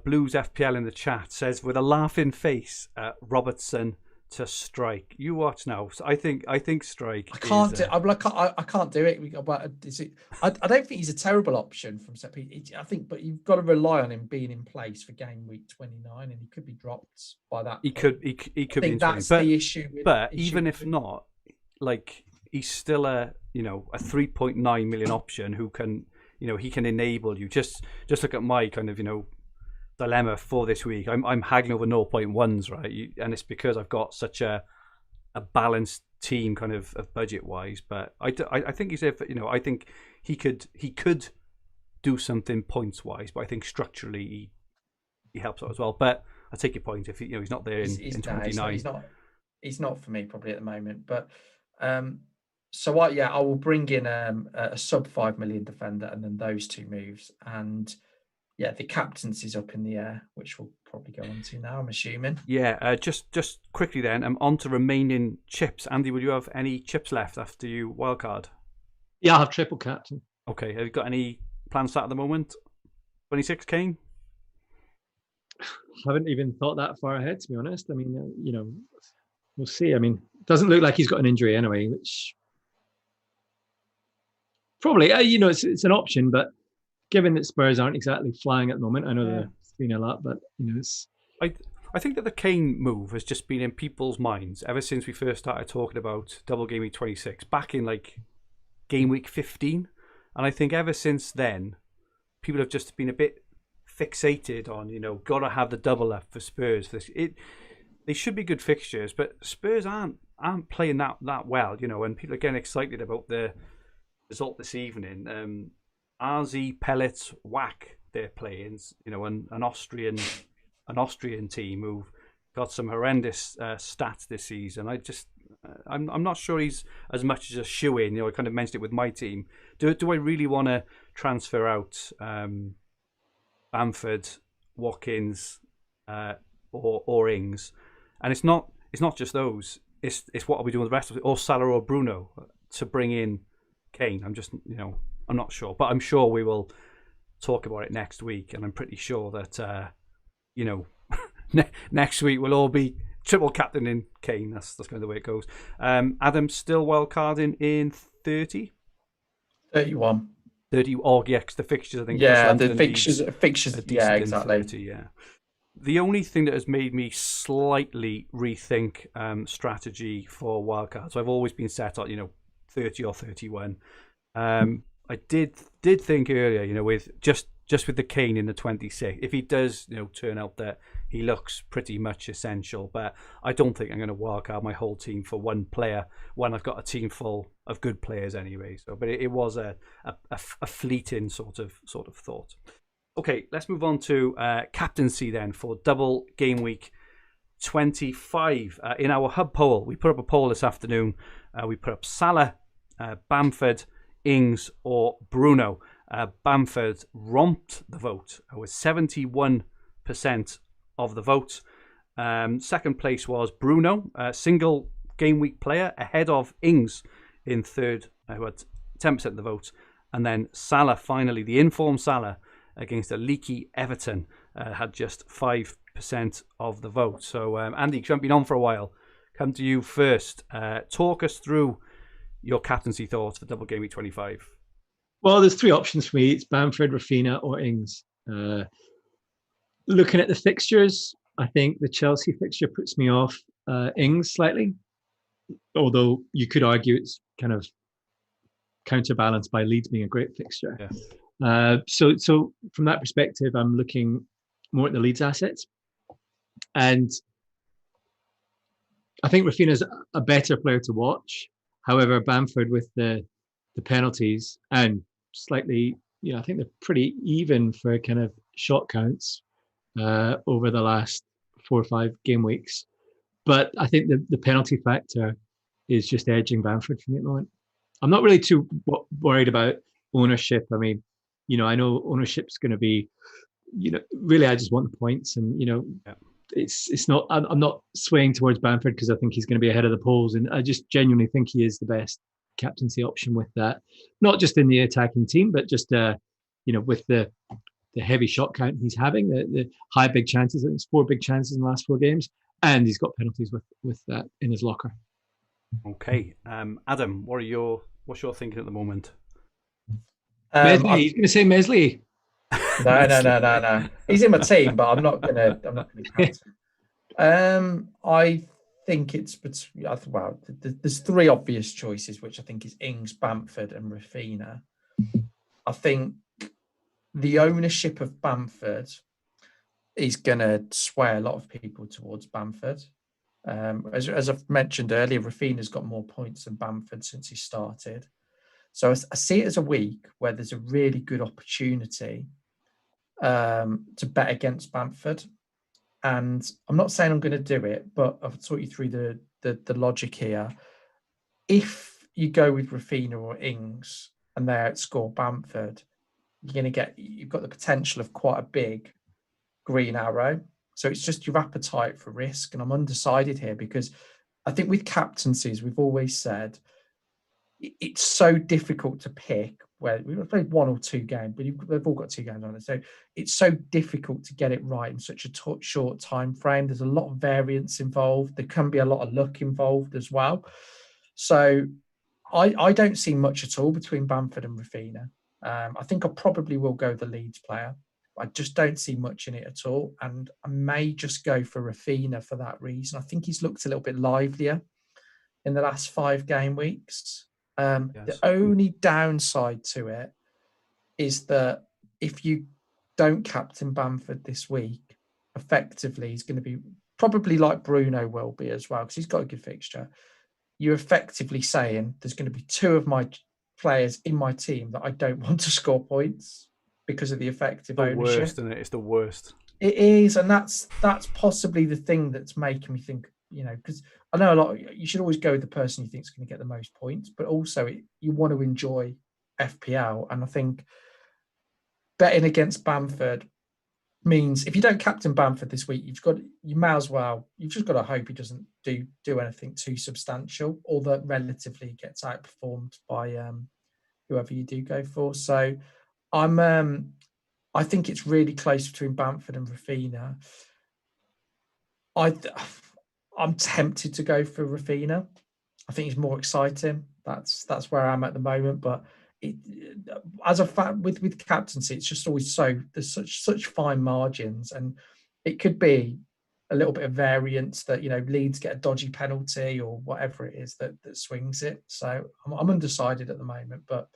Blues FPL in the chat says, with a laughing face, Robertson to strike. You watch now. So I think strike. I can't do. I can't do it. But I don't think he's a terrible option from set piece. I think, but you've got to rely on him being in place for game week 29, and he could be dropped by that. He could. He could be. That's the issue. But even if not, like he's still a 3.9 million option who can he can enable you. Just look at my kind of dilemma for this week. I'm haggling over 0.1s, right? And it's because I've got such a balanced team kind of budget wise. But I think I think he could do something points wise, but I think structurally he helps out as well. But I take your point. If he's not there in 29, he's not for me probably at the moment. But so I will bring in a sub 5 million defender, and then those two moves. And yeah, the captaincy's up in the air, which we'll probably go on to now, I'm assuming. Yeah, just quickly then, I'm on to remaining chips. Andy, will you have any chips left after you wildcard? Yeah, I'll have triple captain. Okay, have you got any plans for that at the moment? 26, Kane? Haven't even thought that far ahead, to be honest. I mean, we'll see. I mean, it doesn't look like he's got an injury anyway, which probably, it's an option, but given that Spurs aren't exactly flying at the moment, I know they're 3-0 up, but it's. I think that the Kane move has just been in people's minds ever since we first started talking about double game week 26, back in like game week 15, and I think ever since then, people have just been a bit fixated on got to have the double up for Spurs. They should be good fixtures, but Spurs aren't playing that well, and people are getting excited about the result this evening. RZ Pellets Whack they're playing, an Austrian team who've got some horrendous stats this season. I'm not sure he's as much as a shoe-in. I kind of mentioned it with my team. Do I really want to transfer out Bamford, Watkins, or Ings? And it's not just those. It's what are we doing with the rest of it, or Salah or Bruno to bring in Kane. I'm not sure, but I'm sure we will talk about it next week, and I'm pretty sure that next week we'll all be triple captain in Kane. That's kind of the way it goes. Adam still wild carding in 30? 31. 30. Oh, yeah, the fixtures, I think. Yeah, the fixtures. Yeah, exactly. 30, yeah. The only thing that has made me slightly rethink strategy for wildcard, so I've always been set on 30 or 31. I did think earlier, with just with the Kane in the 26, if he does, turn out that he looks pretty much essential, but I don't think I'm going to wildcard my whole team for one player when I've got a team full of good players anyway. So, but it was a fleeting sort of thought. Okay, let's move on to captaincy then for double game week 25. In our hub poll, we put up a poll this afternoon. We put up Salah, Bamford, Ings or Bruno. Bamford romped the vote with 71% of the vote. Second place was Bruno, a single game week player, ahead of Ings in third, who had 10% of the vote. And then Salah, finally, the informed Salah against a leaky Everton, had just 5% of the vote. So, Andy, because you haven't been on for a while, come to you first. Talk us through your captaincy thoughts for double game week 25. Well, there's three options for me. It's Bamford, Rafinha, or Ings. Looking at the fixtures, I think the Chelsea fixture puts me off Ings slightly, although you could argue it's kind of counterbalanced by Leeds being a great fixture. Yeah. So from that perspective, I'm looking more at the Leeds assets. And I think Rafinha's a better player to watch. However, Bamford with the penalties and slightly, I think they're pretty even for kind of shot counts over the last 4 or 5 game weeks. But I think the penalty factor is just edging Bamford for me at the moment. I'm not really too worried about ownership. I mean, I know ownership's going to be, really I just want the points, and yeah. It's not. I'm not swaying towards Bamford because I think he's going to be ahead of the polls, and I just genuinely think he is the best captaincy option with that. Not just in the attacking team, but just with the heavy shot count he's having, the high big chances. I think it's 4 big chances in the last 4 games, and he's got penalties with that in his locker. Okay, Adam, what's your thinking at the moment? Mesley, he's going to say Mesley. No. He's in my team, but I'm not gonna captain. I think it's there's 3 obvious choices, which I think is Ings, Bamford, and Rafinha. I think the ownership of Bamford is gonna sway a lot of people towards Bamford. As I've mentioned earlier, Rafinha's got more points than Bamford since he started. So I see it as a week where there's a really good opportunity to bet against Bamford. And I'm not saying I'm going to do it, but I've taught you through the logic here. If you go with Rafinha or Ings and they outscore Bamford, you've got the potential of quite a big green arrow. So it's just your appetite for risk. And I'm undecided here because I think with captaincies, we've always said it's so difficult to pick where we've played 1 or 2 games, but they've all got 2 games on it. So it's so difficult to get it right in such a short time frame. There's a lot of variance involved. There can be a lot of luck involved as well. So I don't see much at all between Bamford and Rafinha. I think I probably will go the Leeds player. I just don't see much in it at all. And I may just go for Rafinha for that reason. I think he's looked a little bit livelier in the last 5 game weeks. Yes. The only downside to it is that if you don't captain Bamford this week, effectively he's going to be probably like Bruno will be as well, because he's got a good fixture. You're effectively saying there's going to be 2 of my players in my team that I don't want to score points because of the effective ownership. Worst, isn't it? It's the worst. It is, and that's possibly the thing that's making me think, because I know you should always go with the person you think is going to get the most points, but also you want to enjoy FPL. And I think betting against Bamford means if you don't captain Bamford this week, you've just got to hope he doesn't do anything too substantial, or that relatively gets outperformed by whoever you do go for. So I think it's really close between Bamford and Rafinha. I'm tempted to go for Rafinha. I think he's more exciting. That's where I'm at the moment. But as a fact, with captaincy, it's just always there's such fine margins, and it could be a little bit of variance that Leeds get a dodgy penalty or whatever it is that swings it. So I'm undecided at the moment. But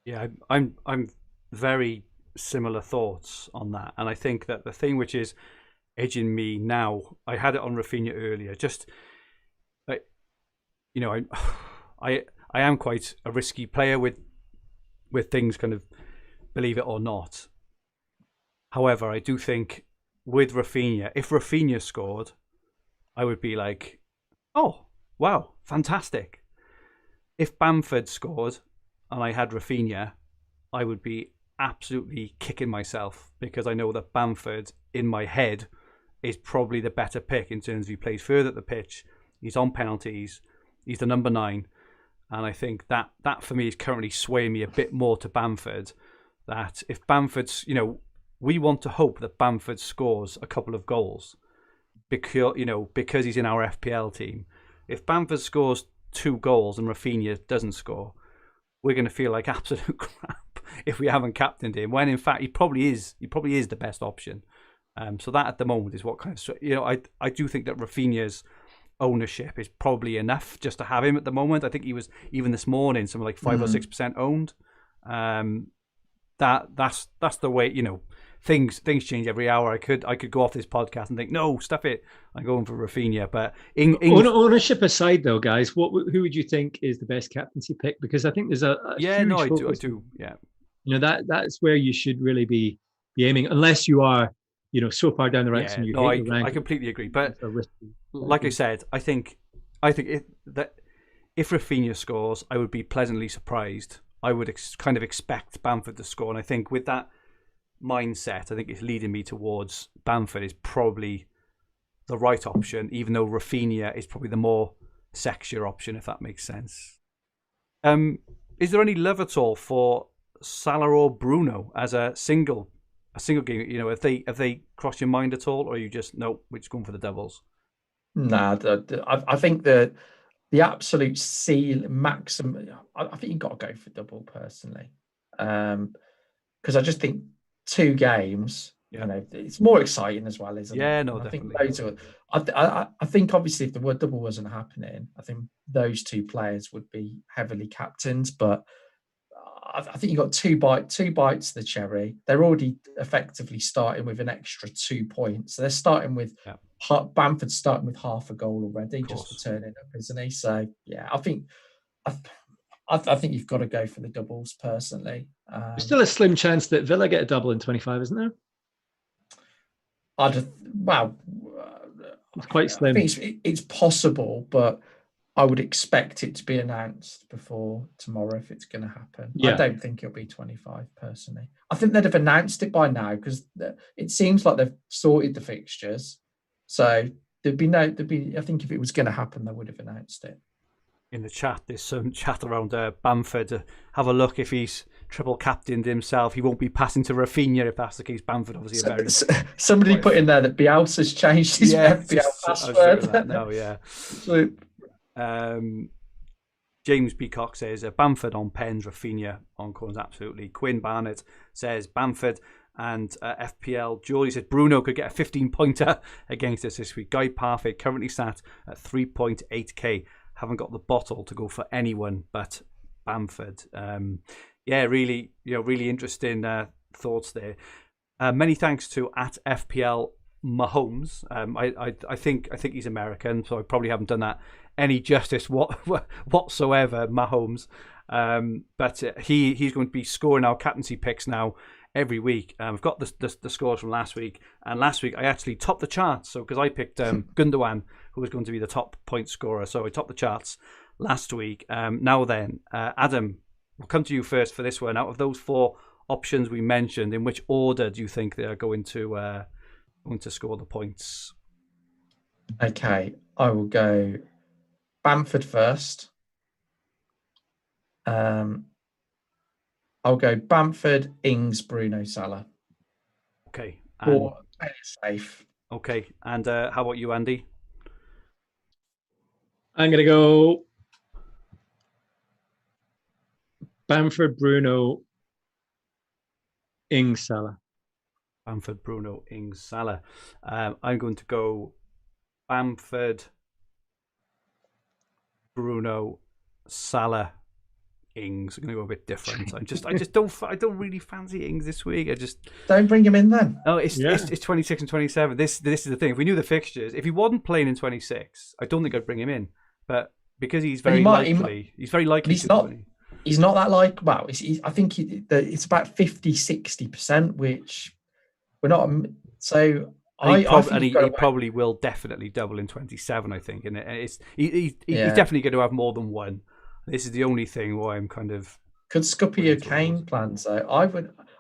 yeah, I'm very similar thoughts on that, and I think that the thing which is edging me now, I had it on Rafinha earlier, just like I am quite a risky player with things, kind of, believe it or not. However, I do think with Rafinha, if Rafinha scored, I would be like, oh wow, fantastic. If Bamford scored and I had Rafinha, I would be absolutely kicking myself, because I know that Bamford in my head is probably the better pick in terms of he plays further at the pitch, he's on penalties, he's the number 9, and I think that for me is currently swaying me a bit more to Bamford. That if Bamford's, we want to hope that Bamford scores a couple of goals because he's in our FPL team. If Bamford scores 2 goals and Rafinha doesn't score, we're going to feel like absolute crap if we haven't captained him, when in fact he probably is the best option. So that at the moment is what kind of, I do think that Rafinha's ownership is probably enough just to have him at the moment. I think he was, even this morning, something like 5 or 6% owned. That's the way, things change every hour. I could go off this podcast and think, no, stuff it, I'm going for Rafinha. But ownership aside, though, guys, who would you think is the best captaincy pick? Because I think there's a huge I focus. do. Yeah, that's where you should really be aiming, unless you are, so far down the ranks and you hate the rank. I completely agree. But like I said, I think that if Rafinha scores, I would be pleasantly surprised. I would kind of expect Bamford to score, and I think with that mindset, I think it's leading me towards Bamford is probably the right option, even though Rafinha is probably the more sexier option, if that makes sense. Is there any love at all for Salah or Bruno as a single game? Have they crossed your mind at all, or are you just no, we're just going for the doubles? Nah, I think the absolute maximum. I think you've got to go for double personally, because I just think 2 games. It's more exciting as well, isn't it? Yeah, no, definitely. I think I think obviously if the word double wasn't happening, I think those 2 players would be heavily captained. But I think you've got two bites of the cherry. They're already effectively starting with an extra 2 points. So they're starting with Bamford's starting with half a goal already, just for turning up, isn't he? So yeah, I think you've got to go for the doubles personally. There's still a slim chance that Villa get a double in 25, isn't there? It's quite slim. I think it's possible, but I would expect it to be announced before tomorrow if it's going to happen. Yeah. I don't think it'll be 25 personally. I think they'd have announced it by now because it seems like they've sorted the fixtures. So I think if it was going to happen, they would have announced it. In the chat, there's some chat around Bamford. Have a look if he's triple captained himself. He won't be passing to Rafinha if that's the case. Bamford obviously somebody put in there that Bielsa's changed his FPL password. No, yeah. James Peacock says Bamford on pens, Rafinha on corners, absolutely. Quinn Barnett says Bamford and FPL. Geordie said Bruno could get a 15-pointer against us this week. Guy Parfait currently sat at 3.8k. Haven't got the bottle to go for anyone but Bamford. Really interesting thoughts there. Many thanks to @FPL Mahomes. I think he's American, so I probably haven't done that any justice whatsoever, Mahomes. But he's going to be scoring our captaincy picks now every week. I've got the scores from last week, and last week I actually topped the charts. So because I picked Gundogan, who was going to be the top point scorer, so I topped the charts last week. Now then, Adam, we'll come to you first for this one. Out of those 4 options we mentioned, in which order do you think they are going to score the points? Okay, I will go Bamford first. I'll go Bamford, Ings, Bruno, Salah. Okay. Or safe. Okay. And how about you, Andy? I'm going to go Bamford, Bruno, Ings, Salah. Bamford, Bruno, Ings, Salah. I'm going to go Bamford, Bruno, Salah, Ings. I'm going to go a bit different. I don't really fancy Ings this week. I just don't bring him in then. No, it's 26 and 27. This is the thing. If we knew the fixtures, if he wasn't playing in 26, I don't think I'd bring him in. But because he's very likely. He's very likely. He's not. He's not that like. Well, I think it's about 50-60%, which we're not. So he probably will definitely double in 27. I think, and he's definitely going to have more than one. This is the only thing why I'm kind of. Could scupper your Kane plans though?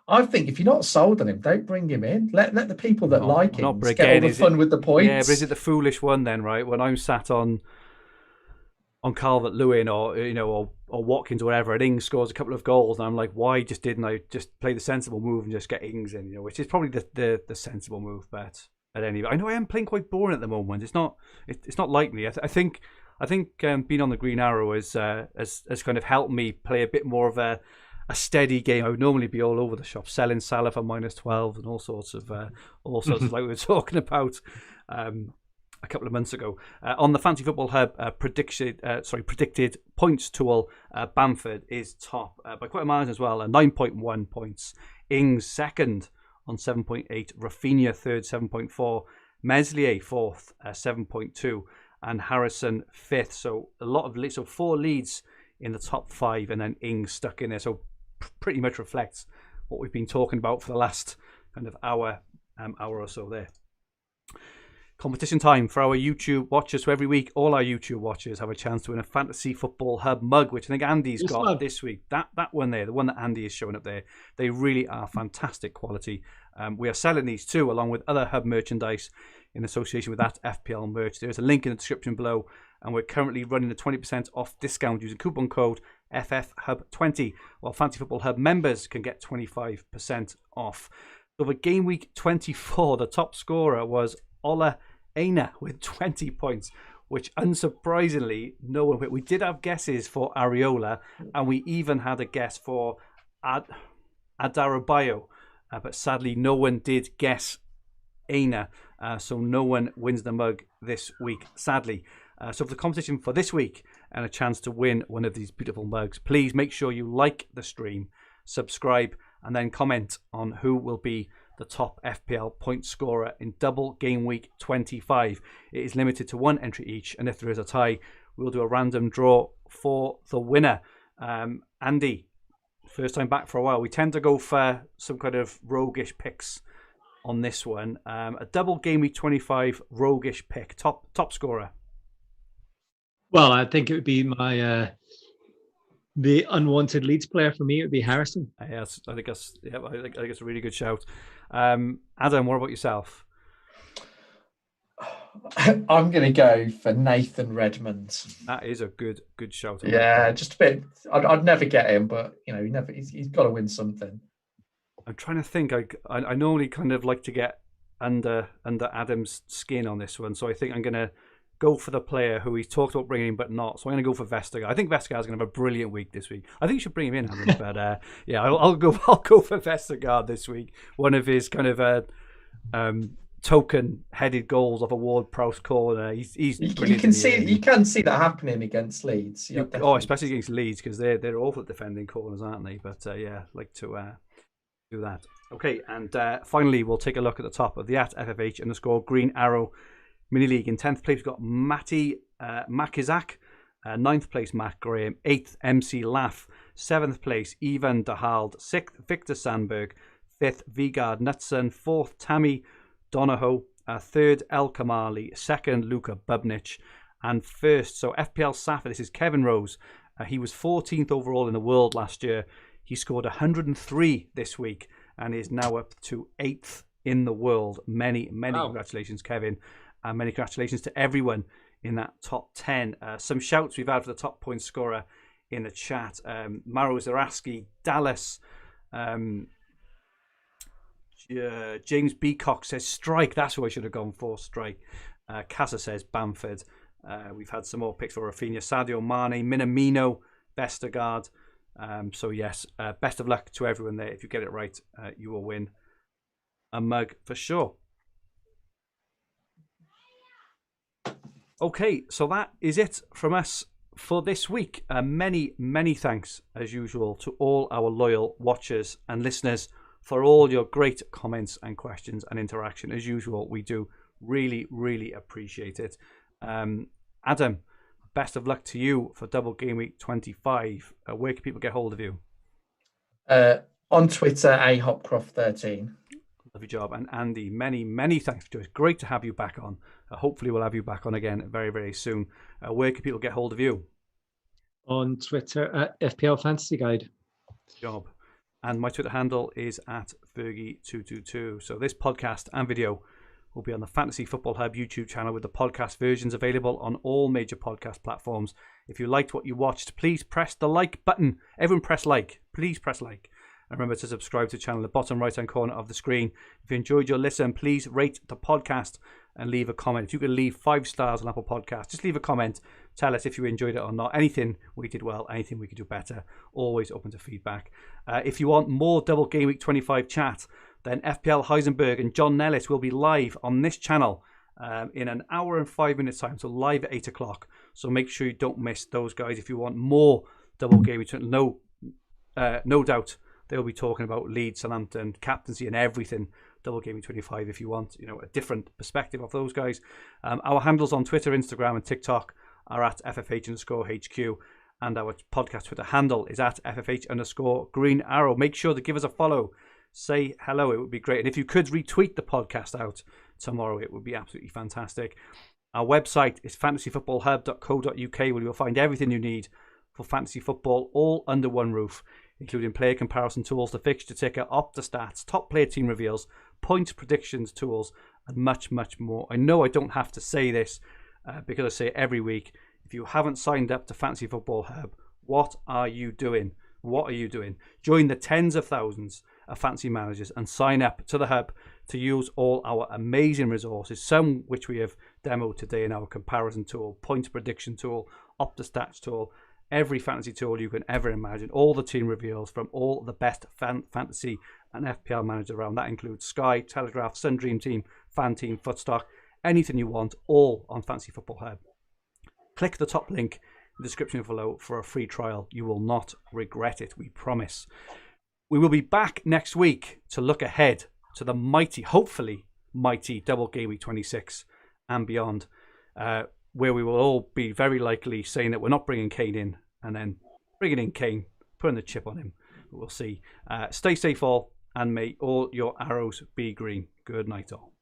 I think if you're not sold on him, don't bring him in. Let the people that like him get all the fun with the points. Yeah, but is it the foolish one then, right? When I'm sat on Calvert-Lewin or Watkins or whatever, and Ings scores a couple of goals, and I'm like, why didn't I just play the sensible move and just get Ings in? Which is probably the sensible move, but at any rate, I know I am playing quite boring at the moment. It's not like me. I think I think being on the Green Arrow has kind of helped me play a bit more of a steady game. I would normally be all over the shop selling Salah for -12 and all sorts of like we were talking about a couple of months ago. On the Fantasy Football Hub predicted points tool, Bamford is top by quite a margin as well, 9.1 points. Ings second on 7.8, Rafinha third 7.4, Meslier fourth 7.2, and Harrison fifth. So a lot of leads, so 4 leads in the top 5, and then Ings stuck in there. So pretty much reflects what we've been talking about for the last kind of hour or so there. Competition time for our YouTube watchers. So every week, all our YouTube watchers have a chance to win a Fantasy Football Hub mug, which I think Andy's got this week. That one there, the one that Andy is showing up there, they really are fantastic quality. We are selling these too, along with other Hub merchandise in association with that FPL merch. There's a link in the description below, and we're currently running a 20% off discount using coupon code FFHub20, while Fantasy Football Hub members can get 25% off. So for Game Week 24, the top scorer was Ola Aina with 20 points, which unsurprisingly no one hit. We did have guesses for Areola, and we even had a guess for Adarabayo, but sadly no one did guess Aina, so no one wins the mug this week, sadly. So for the competition for this week and a chance to win one of these beautiful mugs, please make sure you like the stream, subscribe, and then comment on who will be the top FPL point scorer in double game week 25. It is limited to 1 entry each, and if there is a tie, we'll do a random draw for the winner. Andy, first time back for a while. We tend to go for some kind of roguish picks on this one. A double game week 25 roguish pick, top scorer. Well, I think it would be my the unwanted Leeds player for me. It would be Harrison. Yes, I think that's a really good shout. Adam, what about yourself? I'm going to go for Nathan Redmond. That is a good shout. Yeah, just a bit. I'd never get him, but he's got to win something. I'm trying to think. I normally kind of like to get under Adam's skin on this one, so I think I'm going to go for the player who he's talked about bringing in but not. So I'm going to go for Vestergaard. I think Vestergaard's going to have a brilliant week this week. I think you should bring him in, Adam. But yeah, I'll go for Vestergaard this week. One of his kind of token-headed goals off a Ward-Prowse corner. He's brilliant. You can see that happening against Leeds. Especially against Leeds, because they're awful at defending corners, aren't they? But yeah, like to do that. Okay, and finally, we'll take a look at the top of the @FFH_ Green Arrow Mini League. In 10th place, we've got Matty Makizak. 9th place, Matt Graham. 8th, MC Laugh. 7th place, Ivan Dahald. 6th, Victor Sandberg. 5th, Vigard Knutson. 4th, Tammy Donahoe. 3rd, El Kamali. 2nd, Luka Bubnich. And 1st, so FPL Safa, this is Kevin Rose. He was 14th overall in the world last year. He scored 103 this week and is now up to 8th in the world. Many congratulations, Kevin. And many congratulations to everyone in that top 10. Some shouts we've had for the top point scorer in the chat. Maro Zaraski, Dallas, James Beacock says Strike. That's who I should have gone for, Strike. Casa says Bamford. We've had some more picks for Rafinha, Sadio Mane, Minamino, Vestergaard. So yes, best of luck to everyone there. If you get it right, you will win a mug for sure. Okay, so that is it from us for this week. Many thanks, as usual, to all our loyal watchers and listeners for all your great comments and questions and interaction. As usual, we do really appreciate it. Adam, best of luck to you for double game week 25. Where can people get hold of you? On Twitter, ahopcroft13. Love your job. And Andy, many thanks for doing it. Great to have you back on. Hopefully we'll have you back on again very soon. Where can people get hold of you? On Twitter at FPL Fantasy Guide. Good job. And my Twitter handle is at Fergi222. So this podcast and video will be on the Fantasy Football Hub YouTube channel, with the podcast versions available on all major podcast platforms. If you liked what you watched, please press the like button. Everyone press like. Please press like. And remember to subscribe to the channel in the bottom right-hand corner of the screen. If you enjoyed your listen, please rate the podcast and leave a comment. If you could leave 5 stars on Apple Podcasts, just leave a comment. Tell us if you enjoyed it or not. Anything we did well, anything we could do better. Always open to feedback. If you want more Double Game Week 25 chat, then FPL Heisenberg and John Nellis will be live on this channel in an hour and 5 minutes time. So live at 8 o'clock. So make sure you don't miss those guys. If you want more Double Game Week, no doubt they'll be talking about Leeds, Southampton, captaincy and everything. Double Gaming 25 if you want, a different perspective of those guys. Our handles on Twitter, Instagram and TikTok are at FFH_HQ, and our podcast Twitter handle is at FFH_Green Arrow. Make sure to give us a follow. Say hello, it would be great. And if you could retweet the podcast out tomorrow, it would be absolutely fantastic. Our website is fantasyfootballhub.co.uk, where you'll find everything you need for fantasy football all under one roof, including player comparison tools, the fixture ticker, Opta stats, top player team reveals, points predictions tools, and much, much more. I know I don't have to say this because I say it every week. If you haven't signed up to Fantasy Football Hub, what are you doing? What are you doing? Join the tens of thousands of fantasy managers and sign up to the Hub to use all our amazing resources, some which we have demoed today in our comparison tool, points prediction tool, Opta stats tool, every fantasy tool you can ever imagine, all the team reveals from all the best fantasy and FPL managers around. That includes Sky, Telegraph, Sun Dream Team, Fan Team, Footstock, anything you want, all on Fantasy Football Hub. Click the top link in the description below for a free trial. You will not regret it, we promise. We will be back next week to look ahead to the mighty, hopefully mighty Double Game Week 26 and beyond, where we will all be very likely saying that we're not bringing Kane in, and then bringing in Kane, putting the chip on him. We'll see. Stay safe all, and may all your arrows be green. Good night all.